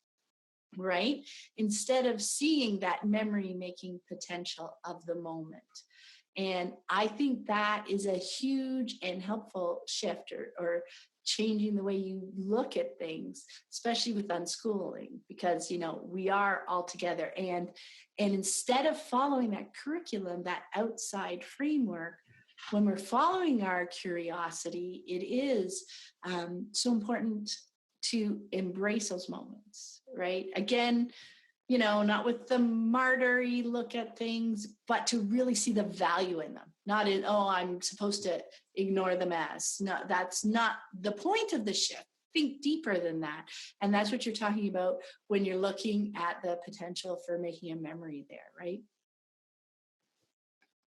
right? Instead of seeing that memory-making potential of the moment. And I think that is a huge and helpful shift or changing the way you look at things, especially with unschooling, because, we are all together. And instead of following that curriculum, that outside framework, when we're following our curiosity, it is so important to embrace those moments, right? Again, not with the martyry look at things, but to really see the value in them. Not in, I'm supposed to ignore the mess. No, that's not the point of the shift. Think deeper than that. And that's what you're talking about when you're looking at the potential for making a memory there, right?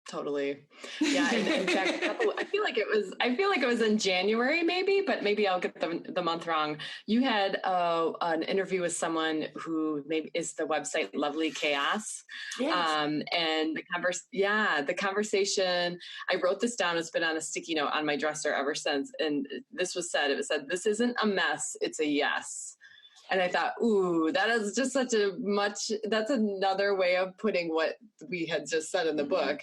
Totally. Yeah. And in fact, I feel like it was in January, maybe, but maybe I'll get the month wrong. You had an interview with someone who maybe is the website Lovely Chaos. Yes. And the conversation, I wrote this down. It's been on a sticky note on my dresser ever since. And it said, this isn't a mess. It's a yes. And I thought, ooh, that is just that's another way of putting what we had just said in the book.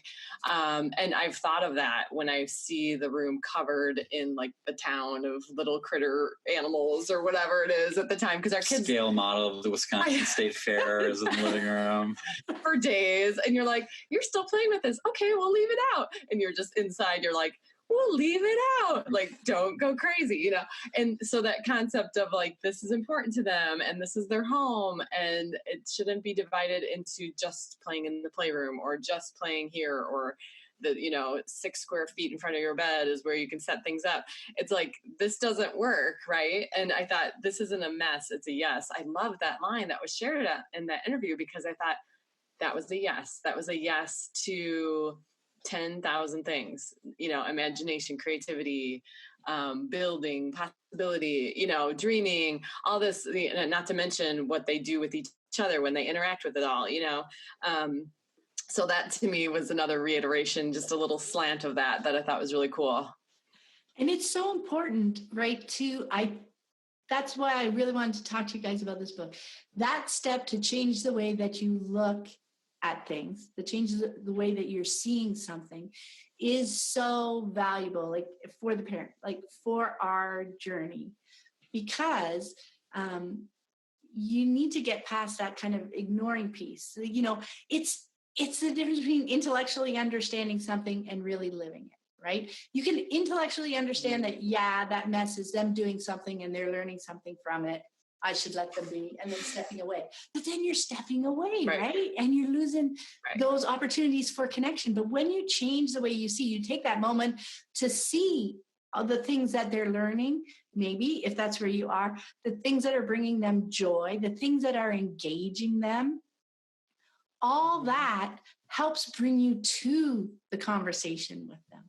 And I've thought of that when I see the room covered in like the town of little critter animals or whatever it is at the time. Because our kids scale model of the Wisconsin State Fair is in the living room for days. And you're like, you're still playing with this. Okay, we'll leave it out. And you're just inside, you're like, we'll leave it out. Like, don't go crazy, And so that concept of like, this is important to them and this is their home and it shouldn't be divided into just playing in the playroom or just playing here or the, 6 square feet in front of your bed is where you can set things up. It's like, this doesn't work. Right. And I thought, this isn't a mess. It's a yes. I love that line that was shared in that interview because I thought that was a yes. That was a yes to 10,000 things, imagination, creativity, building, possibility, dreaming, all this, not to mention what they do with each other when they interact with it all, so that to me was another reiteration, just a little slant of that I thought was really cool. And it's so important, right? That's why I really wanted to talk to you guys about this book. That step to change the way that you look at things, to change the way that you're seeing something is so valuable, like for the parent, like for our journey, because you need to get past that kind of ignoring piece. You know, it's the difference between intellectually understanding something and really living it. Right? You can intellectually understand that, yeah, that mess is them doing something and they're learning something from it. I should let them be, and then stepping away. But then you're stepping away, right? And you're losing those opportunities for connection. But when you change the way you see, you take that moment to see all the things that they're learning, maybe if that's where you are, the things that are bringing them joy, the things that are engaging them, all that helps bring you to the conversation with them.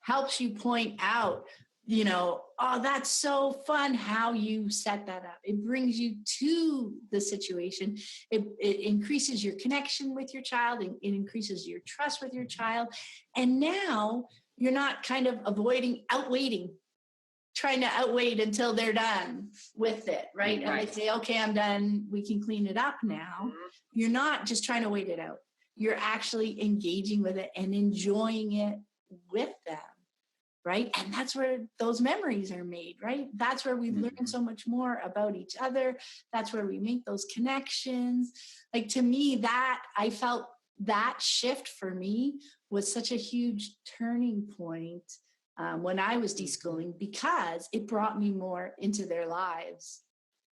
Helps you point out, you know, oh, that's so fun how you set that up. It brings you to the situation. It increases your connection with your child. It increases your trust with your child. And now you're not kind of trying to outwait until they're done with it, right? And they say, okay, I'm done. We can clean it up now. You're not just trying to wait it out. You're actually engaging with it and enjoying it with them. Right. And that's where those memories are made, right? That's where we learn so much more about each other. That's where we make those connections. Like, to me, that I felt that shift for me was such a huge turning point when I was deschooling, because it brought me more into their lives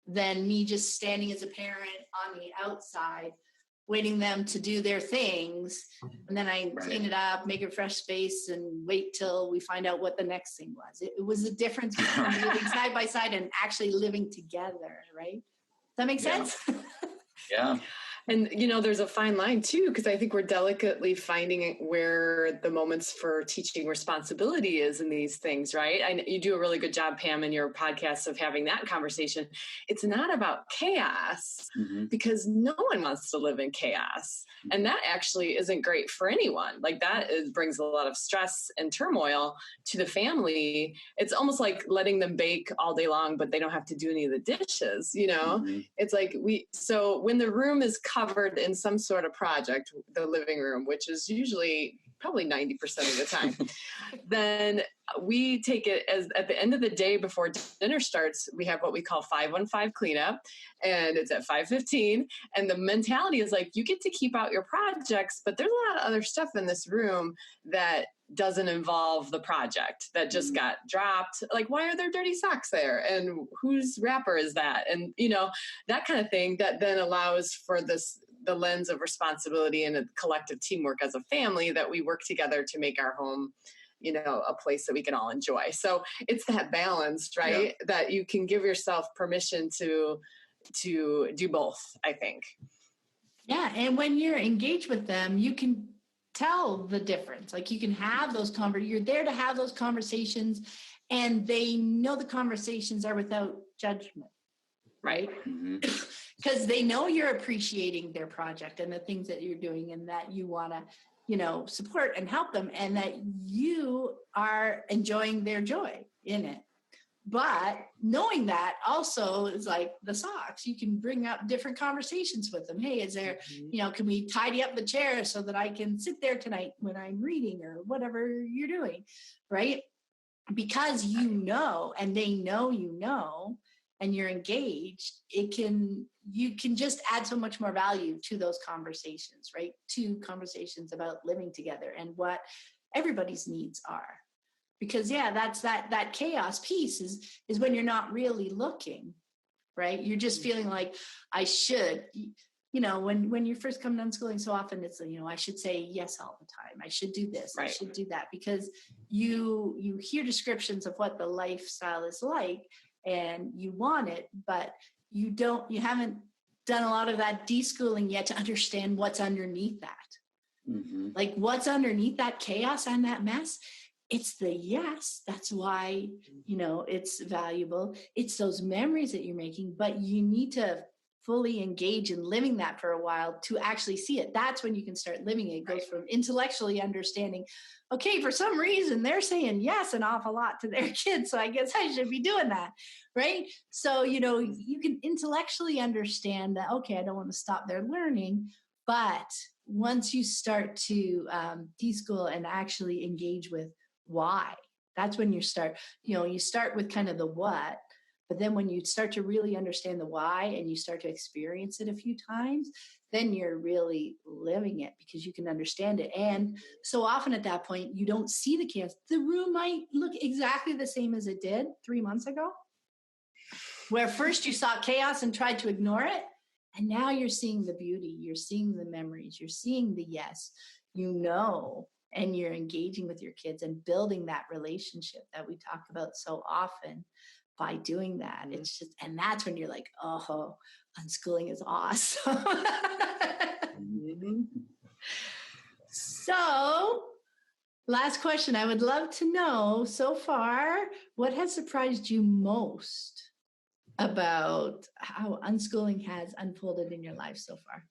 than me just standing as a parent on the outside, waiting them to do their things. And then I clean it up, make a fresh space, and wait till we find out what the next thing was. It was the difference between living side by side and actually living together, right? Does that make sense? Yeah. And, you know, there's a fine line, too, because I think we're delicately finding where the moments for teaching responsibility is in these things, right? You do a really good job, Pam, in your podcast of having that conversation. It's not about chaos, because no one wants to live in chaos. And that actually isn't great for anyone. Like, that brings a lot of stress and turmoil to the family. It's almost like letting them bake all day long, but they don't have to do any of the dishes, you know? It's like so when the room is covered in some sort of project, the living room, which is usually probably 90% of the time, then we take it as at the end of the day before dinner starts, we have what we call 515 cleanup, and it's at 5:15. And the mentality is like, you get to keep out your projects, but there's a lot of other stuff in this room that doesn't involve the project that just got dropped. Like, why are there dirty socks there? And whose wrapper is that? And, you know, that kind of thing that then allows for the lens of responsibility and a collective teamwork as a family, that we work together to make our home, you know, a place that we can all enjoy. So it's that balance, right? Yeah. That you can give yourself permission to do both, I think. Yeah. And when you're engaged with them, you can tell the difference. Like, you can have those you're there to have those conversations, and they know the conversations are without judgment, right? Because they know you're appreciating their project and the things that you're doing, and that you want to, you know, support and help them, and that you are enjoying their joy in it. But knowing that also is like the socks. You can bring up different conversations with them. Hey, is there, you know, can we tidy up the chair so that I can sit there tonight when I'm reading, or whatever you're doing, right? Because you know, and they know you know, and you're engaged, you can just add so much more value to those conversations, right? To conversations about living together and what everybody's needs are. Because that's that chaos piece is when you're not really looking, right? You're just feeling like I should, you know, when you first come to unschooling, so often it's, you know, I should say yes all the time. I should do this. I should do that, because you hear descriptions of what the lifestyle is like, and you want it, but you haven't done a lot of that deschooling yet to understand what's underneath that. Like, what's underneath that chaos and that mess. It's the yes. That's why, you know, it's valuable. It's those memories that you're making, but you need to fully engage in living that for a while to actually see it. That's when you can start living it. It goes from intellectually understanding, okay, for some reason they're saying yes an awful lot to their kids, so I guess I should be doing that, right? So, you can intellectually understand that, okay, I don't want to stop their learning, but once you start to deschool and actually engage with why, that's when you start with kind of the what. But then when you start to really understand the why and you start to experience it a few times, then you're really living it because you can understand it. And so often at that point, you don't see the chaos. The room might look exactly the same as it did 3 months ago, where first you saw chaos and tried to ignore it. And now you're seeing the beauty, you're seeing the memories, you're seeing the yes, and you're engaging with your kids and building that relationship that we talk about so often. By doing that, it's just, and that's when you're like, oh, unschooling is awesome. So, last question. I would love to know so far, what has surprised you most about how unschooling has unfolded in your life so far?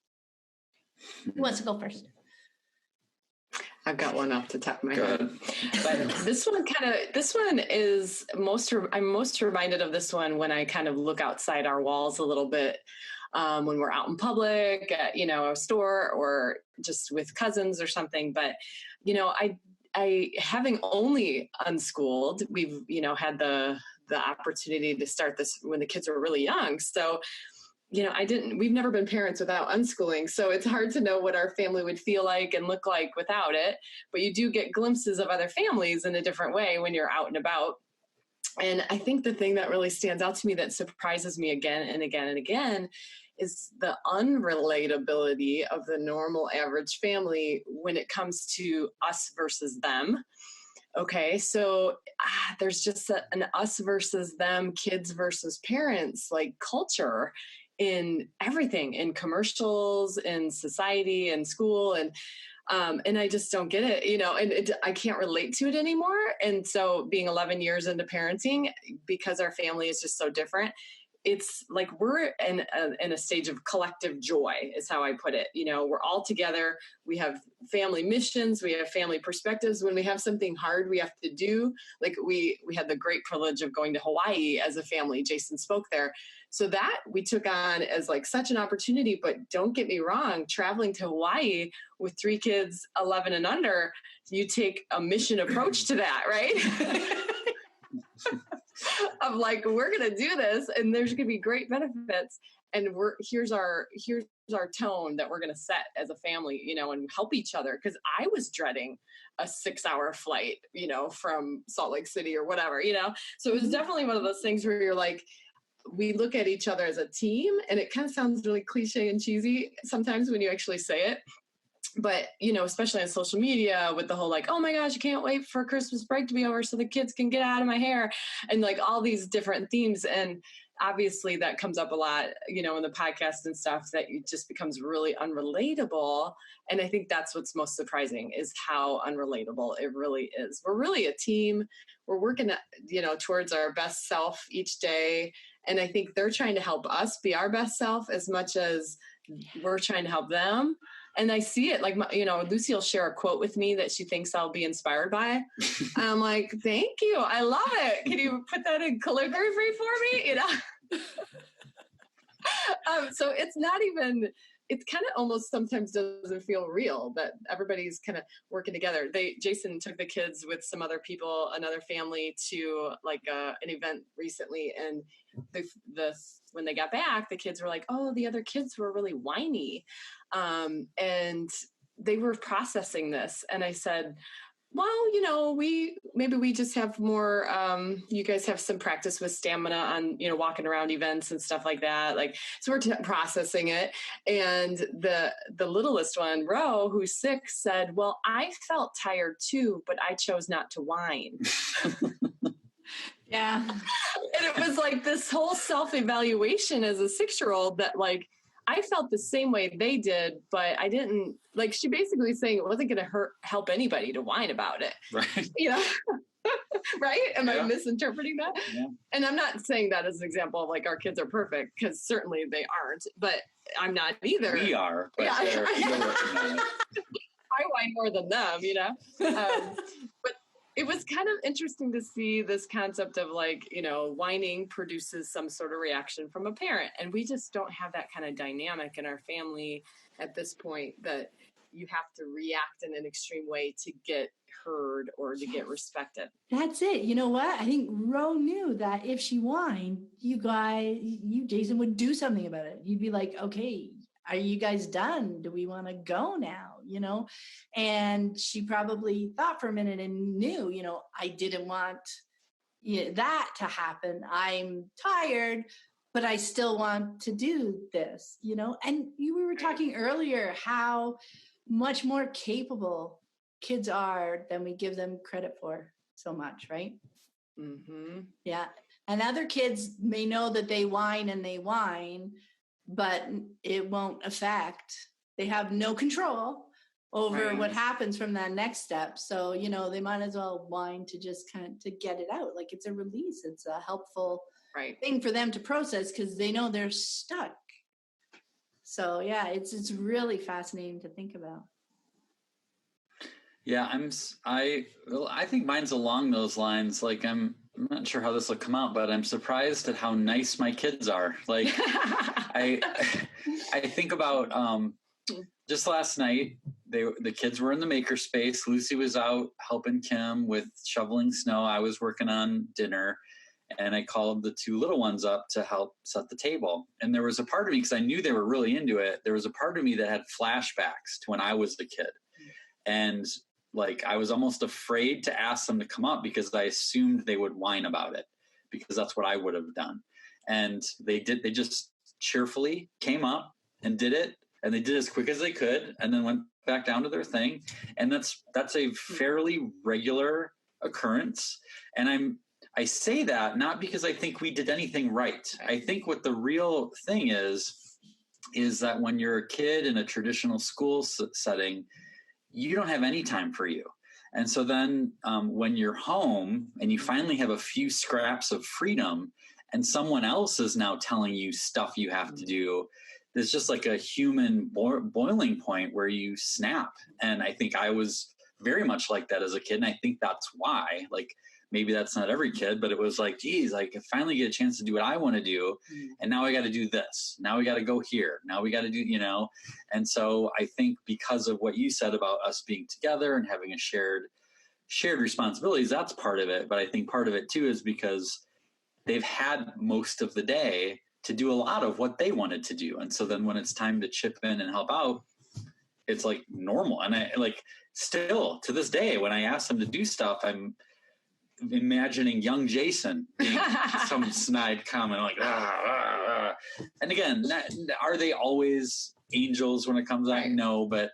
Who wants to go first? I've got one off the top of my head, but this one is I'm most reminded of this one when I kind of look outside our walls a little bit, when we're out in public at, a store or just with cousins or something. But, I having only unschooled, we've, had the opportunity to start this when the kids were really young. So, we've never been parents without unschooling. So it's hard to know what our family would feel like and look like without it. But you do get glimpses of other families in a different way when you're out and about. And I think the thing that really stands out to me that surprises me again and again and again is the unrelatability of the normal average family when it comes to us versus them. Okay, so there's just an us versus them, kids versus parents, like culture in everything, in commercials, in society, in school, and I just don't get it, and I can't relate to it anymore. And so being 11 years into parenting, because our family is just so different, it's like we're in a stage of collective joy is how I put it. We're all together. We have family missions. We have family perspectives. When we have something hard we have to do, like we had the great privilege of going to Hawaii as a family. Jason spoke there. So that we took on as like such an opportunity, but don't get me wrong, traveling to Hawaii with 3 kids, 11 and under, you take a mission approach to that, right? Of like, we're going to do this and there's going to be great benefits. And here's our tone that we're going to set as a family, and help each other. Cause I was dreading a 6-hour flight, from Salt Lake City or whatever, so it was definitely one of those things where you're like, we look at each other as a team, and it kind of sounds really cliche and cheesy sometimes when you actually say it. But, especially on social media with the whole like, oh my gosh, I can't wait for Christmas break to be over so the kids can get out of my hair, and like all these different themes. And obviously that comes up a lot, in the podcast and stuff, that it just becomes really unrelatable. And I think that's what's most surprising is how unrelatable it really is. We're really a team. We're working, towards our best self each day. And I think they're trying to help us be our best self as much as we're trying to help them. And I see it like, Lucy will share a quote with me that she thinks I'll be inspired by. I'm like, thank you. I love it. Can you put that in calligraphy for me? So it's not even, it kind of almost sometimes doesn't feel real that everybody's kind of working together. Jason took the kids with some other people, another family, to like an event recently. And when they got back, the kids were like, oh, the other kids were really whiny. And they were processing this. And I said, well, we just have more, you guys have some practice with stamina on, walking around events and stuff like that. Like, so we're processing it. And the littlest one, Ro, who's 6, said, well, I felt tired too, but I chose not to whine. Yeah. And it was like this whole self-evaluation as a 6-year-old that like, I felt the same way they did, but I didn't, she basically saying it wasn't going to help anybody to whine about it. Right. Right? Am I misinterpreting that? Yeah. And I'm not saying that as an example of like our kids are perfect, because certainly they aren't, but I'm not either. We are, but yeah. they're working on it. I whine more than them, you know? But it was kind of interesting to see this concept of like, you know, whining produces some sort of reaction from a parent. And we just don't have that kind of dynamic in our family at this point, that you have to react in an extreme way to get heard or to get respected. That's it. You know what? I think Ro knew that if she whined, you, Jason, would do something about it. You'd be like, okay, are you guys done? Do we want to go now? You know? And she probably thought for a minute and knew, you know, I didn't want that to happen. I'm tired, but I still want to do this, you know? And we were talking earlier how much more capable kids are than we give them credit for so much, right? Mm-hmm. Yeah. And other kids may know that they whine, but it won't affect, they have no control over what happens from that next step. So, you know, they might as well whine to just kind of to get it out. Like it's a release. It's a helpful thing for them to process because they know they're stuck. So yeah, it's really fascinating to think about. Yeah, I think mine's along those lines. Like I'm not sure how this will come out, but I'm surprised at how nice my kids are. Like I think about just last night, the kids were in the makerspace. Lucy was out helping Kim with shoveling snow. I was working on dinner, and I called the two little ones up to help set the table. And there was a part of me, because I knew they were really into it, there was a part of me that had flashbacks to when I was the kid. And like I was almost afraid to ask them to come up because I assumed they would whine about it, because that's what I would have done. And they did. They just cheerfully came up and did it, and they did as quick as they could, and then went back down to their thing. And that's a fairly regular occurrence. And I say that not because I think we did anything right. I think what the real thing is that when you're a kid in a traditional school setting, you don't have any time for you. And so then when you're home and you finally have a few scraps of freedom and someone else is now telling you stuff you have to do, there's just like a human boiling point where you snap. And I think I was very much like that as a kid. And I think that's why, like, maybe that's not every kid, but it was like, geez, like I finally get a chance to do what I want to do. And now I got to do this. Now we got to go here. Now we got to do, you know? And so I think because of what you said about us being together and having a shared responsibilities, that's part of it. But I think part of it too is because they've had most of the day to do a lot of what they wanted to do. And so then when it's time to chip in and help out, it's like normal. And I like still to this day, when I ask them to do stuff, I'm imagining young Jason being some snide comment like, and again, are they always angels when it comes out? No, but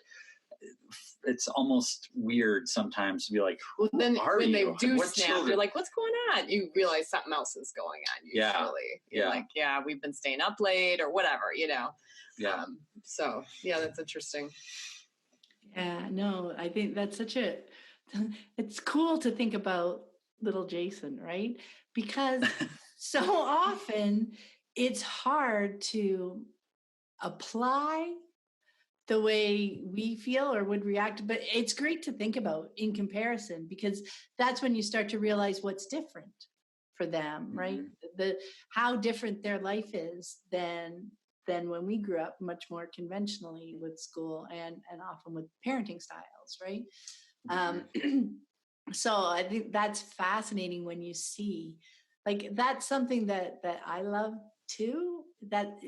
it's almost weird sometimes to be like, well, then when they do what snap, children? you're like, what's going on? You realize something else is going on. Usually. You're like, we've been staying up late or whatever, you know? So yeah, that's interesting. Yeah, no, I think that's it's cool to think about little Jason, right? Because so often it's hard to apply the way we feel or would react, but it's great to think about in comparison, because that's when you start to realize what's different for them, right? How different their life is than when we grew up, much more conventionally with school and often with parenting styles, right? So I think that's fascinating when you see, like, that's something that I love too, that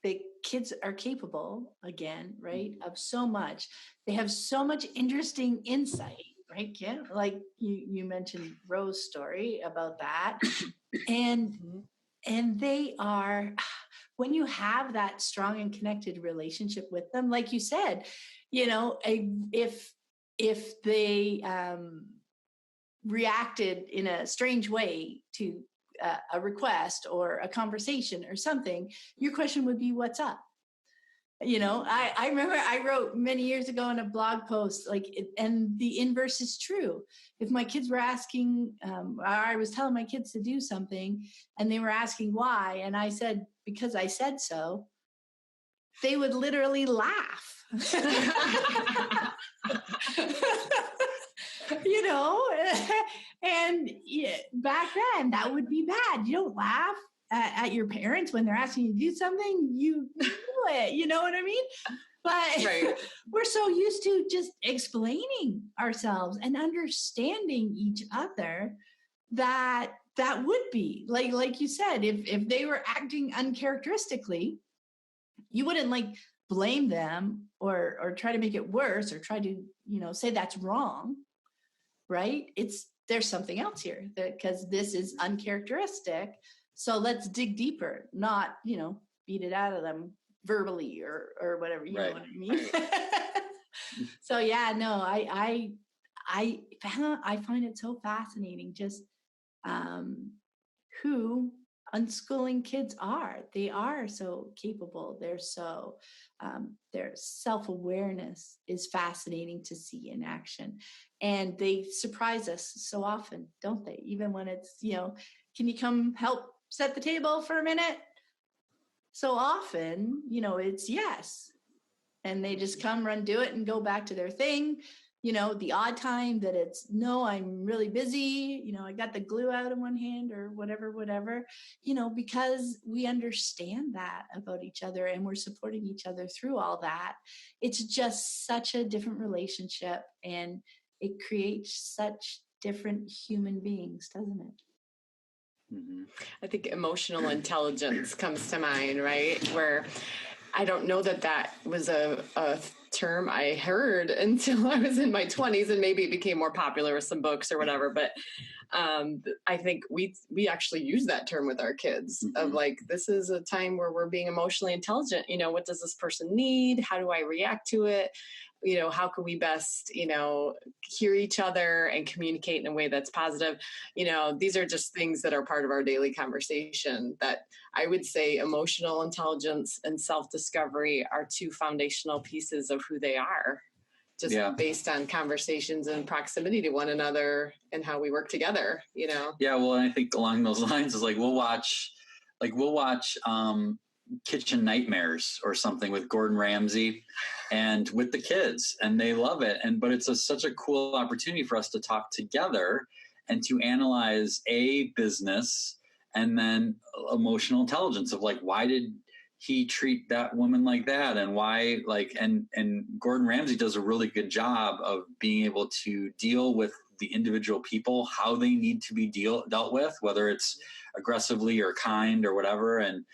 the kids are capable, again, right, of so much. They have so much interesting insight, right, Kim? Like you mentioned Rose's story about that. And they are, when you have that strong and connected relationship with them, like you said, you know, if they reacted in a strange way to a request or a conversation or something, your question would be, what's up? I remember I wrote many years ago in a blog post, and the inverse is true. If my kids were asking, I was telling my kids to do something and they were asking why, and I said, because I said so, they would literally laugh. And back then that would be bad. You don't laugh at your parents when they're asking you to do something. You do it, you know what I mean? But right. We're so used to just explaining ourselves and understanding each other that would be like you said, if they were acting uncharacteristically, you wouldn't blame them or try to make it worse or try to say that's wrong, right? There's something else here because this is uncharacteristic. So let's dig deeper, not, beat it out of them verbally or whatever, you know what I mean? So yeah, no, I find it so fascinating just who unschooling kids are. They are so capable. They're so, their self-awareness is fascinating to see in action. And they surprise us so often, don't they? Even when it's, can you come help set the table for a minute? So often, it's yes. And they just come, run, do it, and go back to their thing. The odd time that it's, no, I'm really busy. I got the glue out in one hand or whatever, because we understand that about each other and we're supporting each other through all that. It's just such a different relationship and it creates such different human beings, doesn't it? Mm-hmm. I think emotional intelligence comes to mind, right? Where I don't know that was a term I heard until I was in my 20s, and maybe it became more popular with some books or whatever. But I think we actually use that term with our kids of this is a time where we're being emotionally intelligent. What does this person need? How do I react to it? How can we best, hear each other and communicate in a way that's positive? These are just things that are part of our daily conversation that I would say emotional intelligence and self-discovery are two foundational pieces of who they are, just based on conversations and proximity to one another and how we work together, Yeah. Well, and I think along those lines is we'll watch Kitchen Nightmares or something with Gordon Ramsay and with the kids, and they love it. But it's such a cool opportunity for us to talk together and to analyze business and then emotional intelligence of why did he treat that woman like that, and why and Gordon Ramsay does a really good job of being able to deal with the individual people, how they need to be dealt with, whether it's aggressively or kind or whatever. And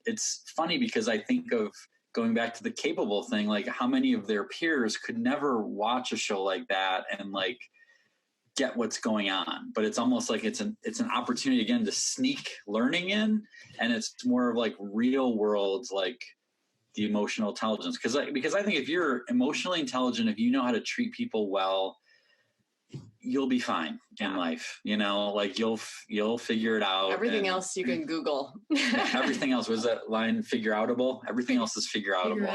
it's funny because I think of going back to the capable thing, how many of their peers could never watch a show like that and get what's going on. But it's almost it's an opportunity again to sneak learning in, and it's more of real world, the emotional intelligence. Because I think if you're emotionally intelligent, if you know how to treat people well, you'll be fine in life. You'll figure it out. Everything else you can Google. Everything else, was that line figure outable? Everything else is figure outable.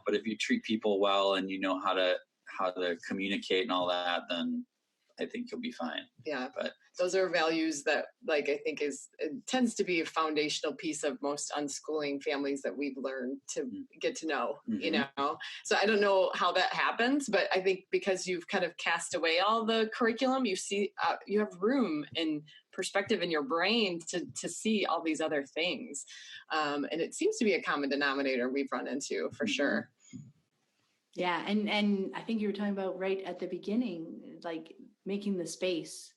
But if you treat people well and you know how to communicate and all that, then I think you'll be fine. Yeah. But those are values that I think it tends to be a foundational piece of most unschooling families that we've learned to get to know, So I don't know how that happens, but I think because you've kind of cast away all the curriculum, you see, you have room and perspective in your brain to see all these other things. And it seems to be a common denominator we've run into for sure. Yeah. And I think you were talking about right at the beginning, making the space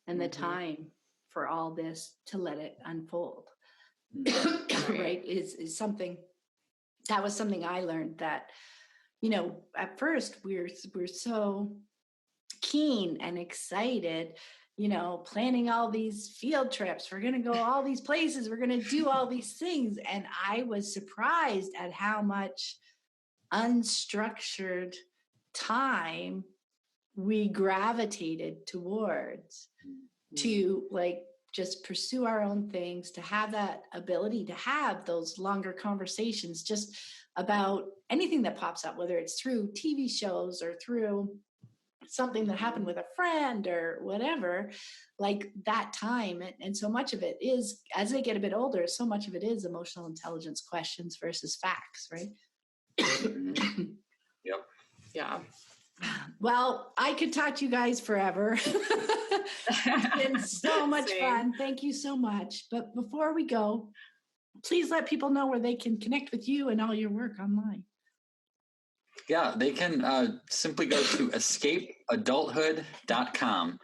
and the time for all this to let it unfold, right, is something that was something I learned that, at first we're so keen and excited, planning all these field trips. We're going to go all these places. We're going to do all these things. And I was surprised at how much unstructured time we gravitated towards to just pursue our own things, to have that ability to have those longer conversations, just about anything that pops up, whether it's through TV shows or through something that happened with a friend or whatever, like that time. And so much of it is, as they get a bit older, so much of it is emotional intelligence questions versus facts, right? Yep. Yeah. Well, I could talk to you guys forever. It's been so much fun. Thank you so much. But before we go, please let people know where they can connect with you and all your work online. Yeah, they can simply go to escapeadulthood.com.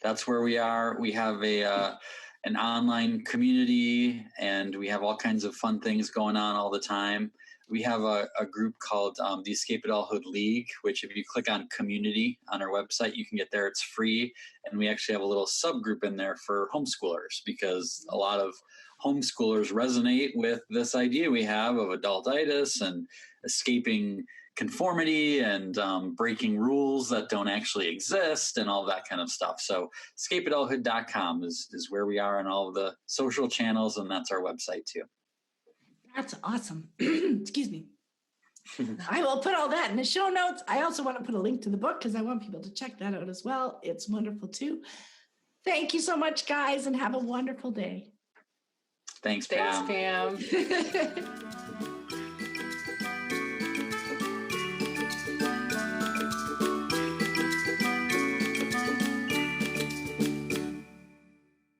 That's where we are. We have an online community, and we have all kinds of fun things going on all the time. We have a group called the Escape Adulthood League, which if you click on community on our website, you can get there. It's free. And we actually have a little subgroup in there for homeschoolers, because a lot of homeschoolers resonate with this idea we have of adultitis and escaping conformity and breaking rules that don't actually exist and all that kind of stuff. So escapeadulthood.com is where we are on all of the social channels, and that's our website too. That's awesome. Excuse me. I will put all that in the show notes. I also want to put a link to the book because I want people to check that out as well. It's wonderful too. Thank you so much, guys, and have a wonderful day. Thanks, Pam. Thanks, Pam.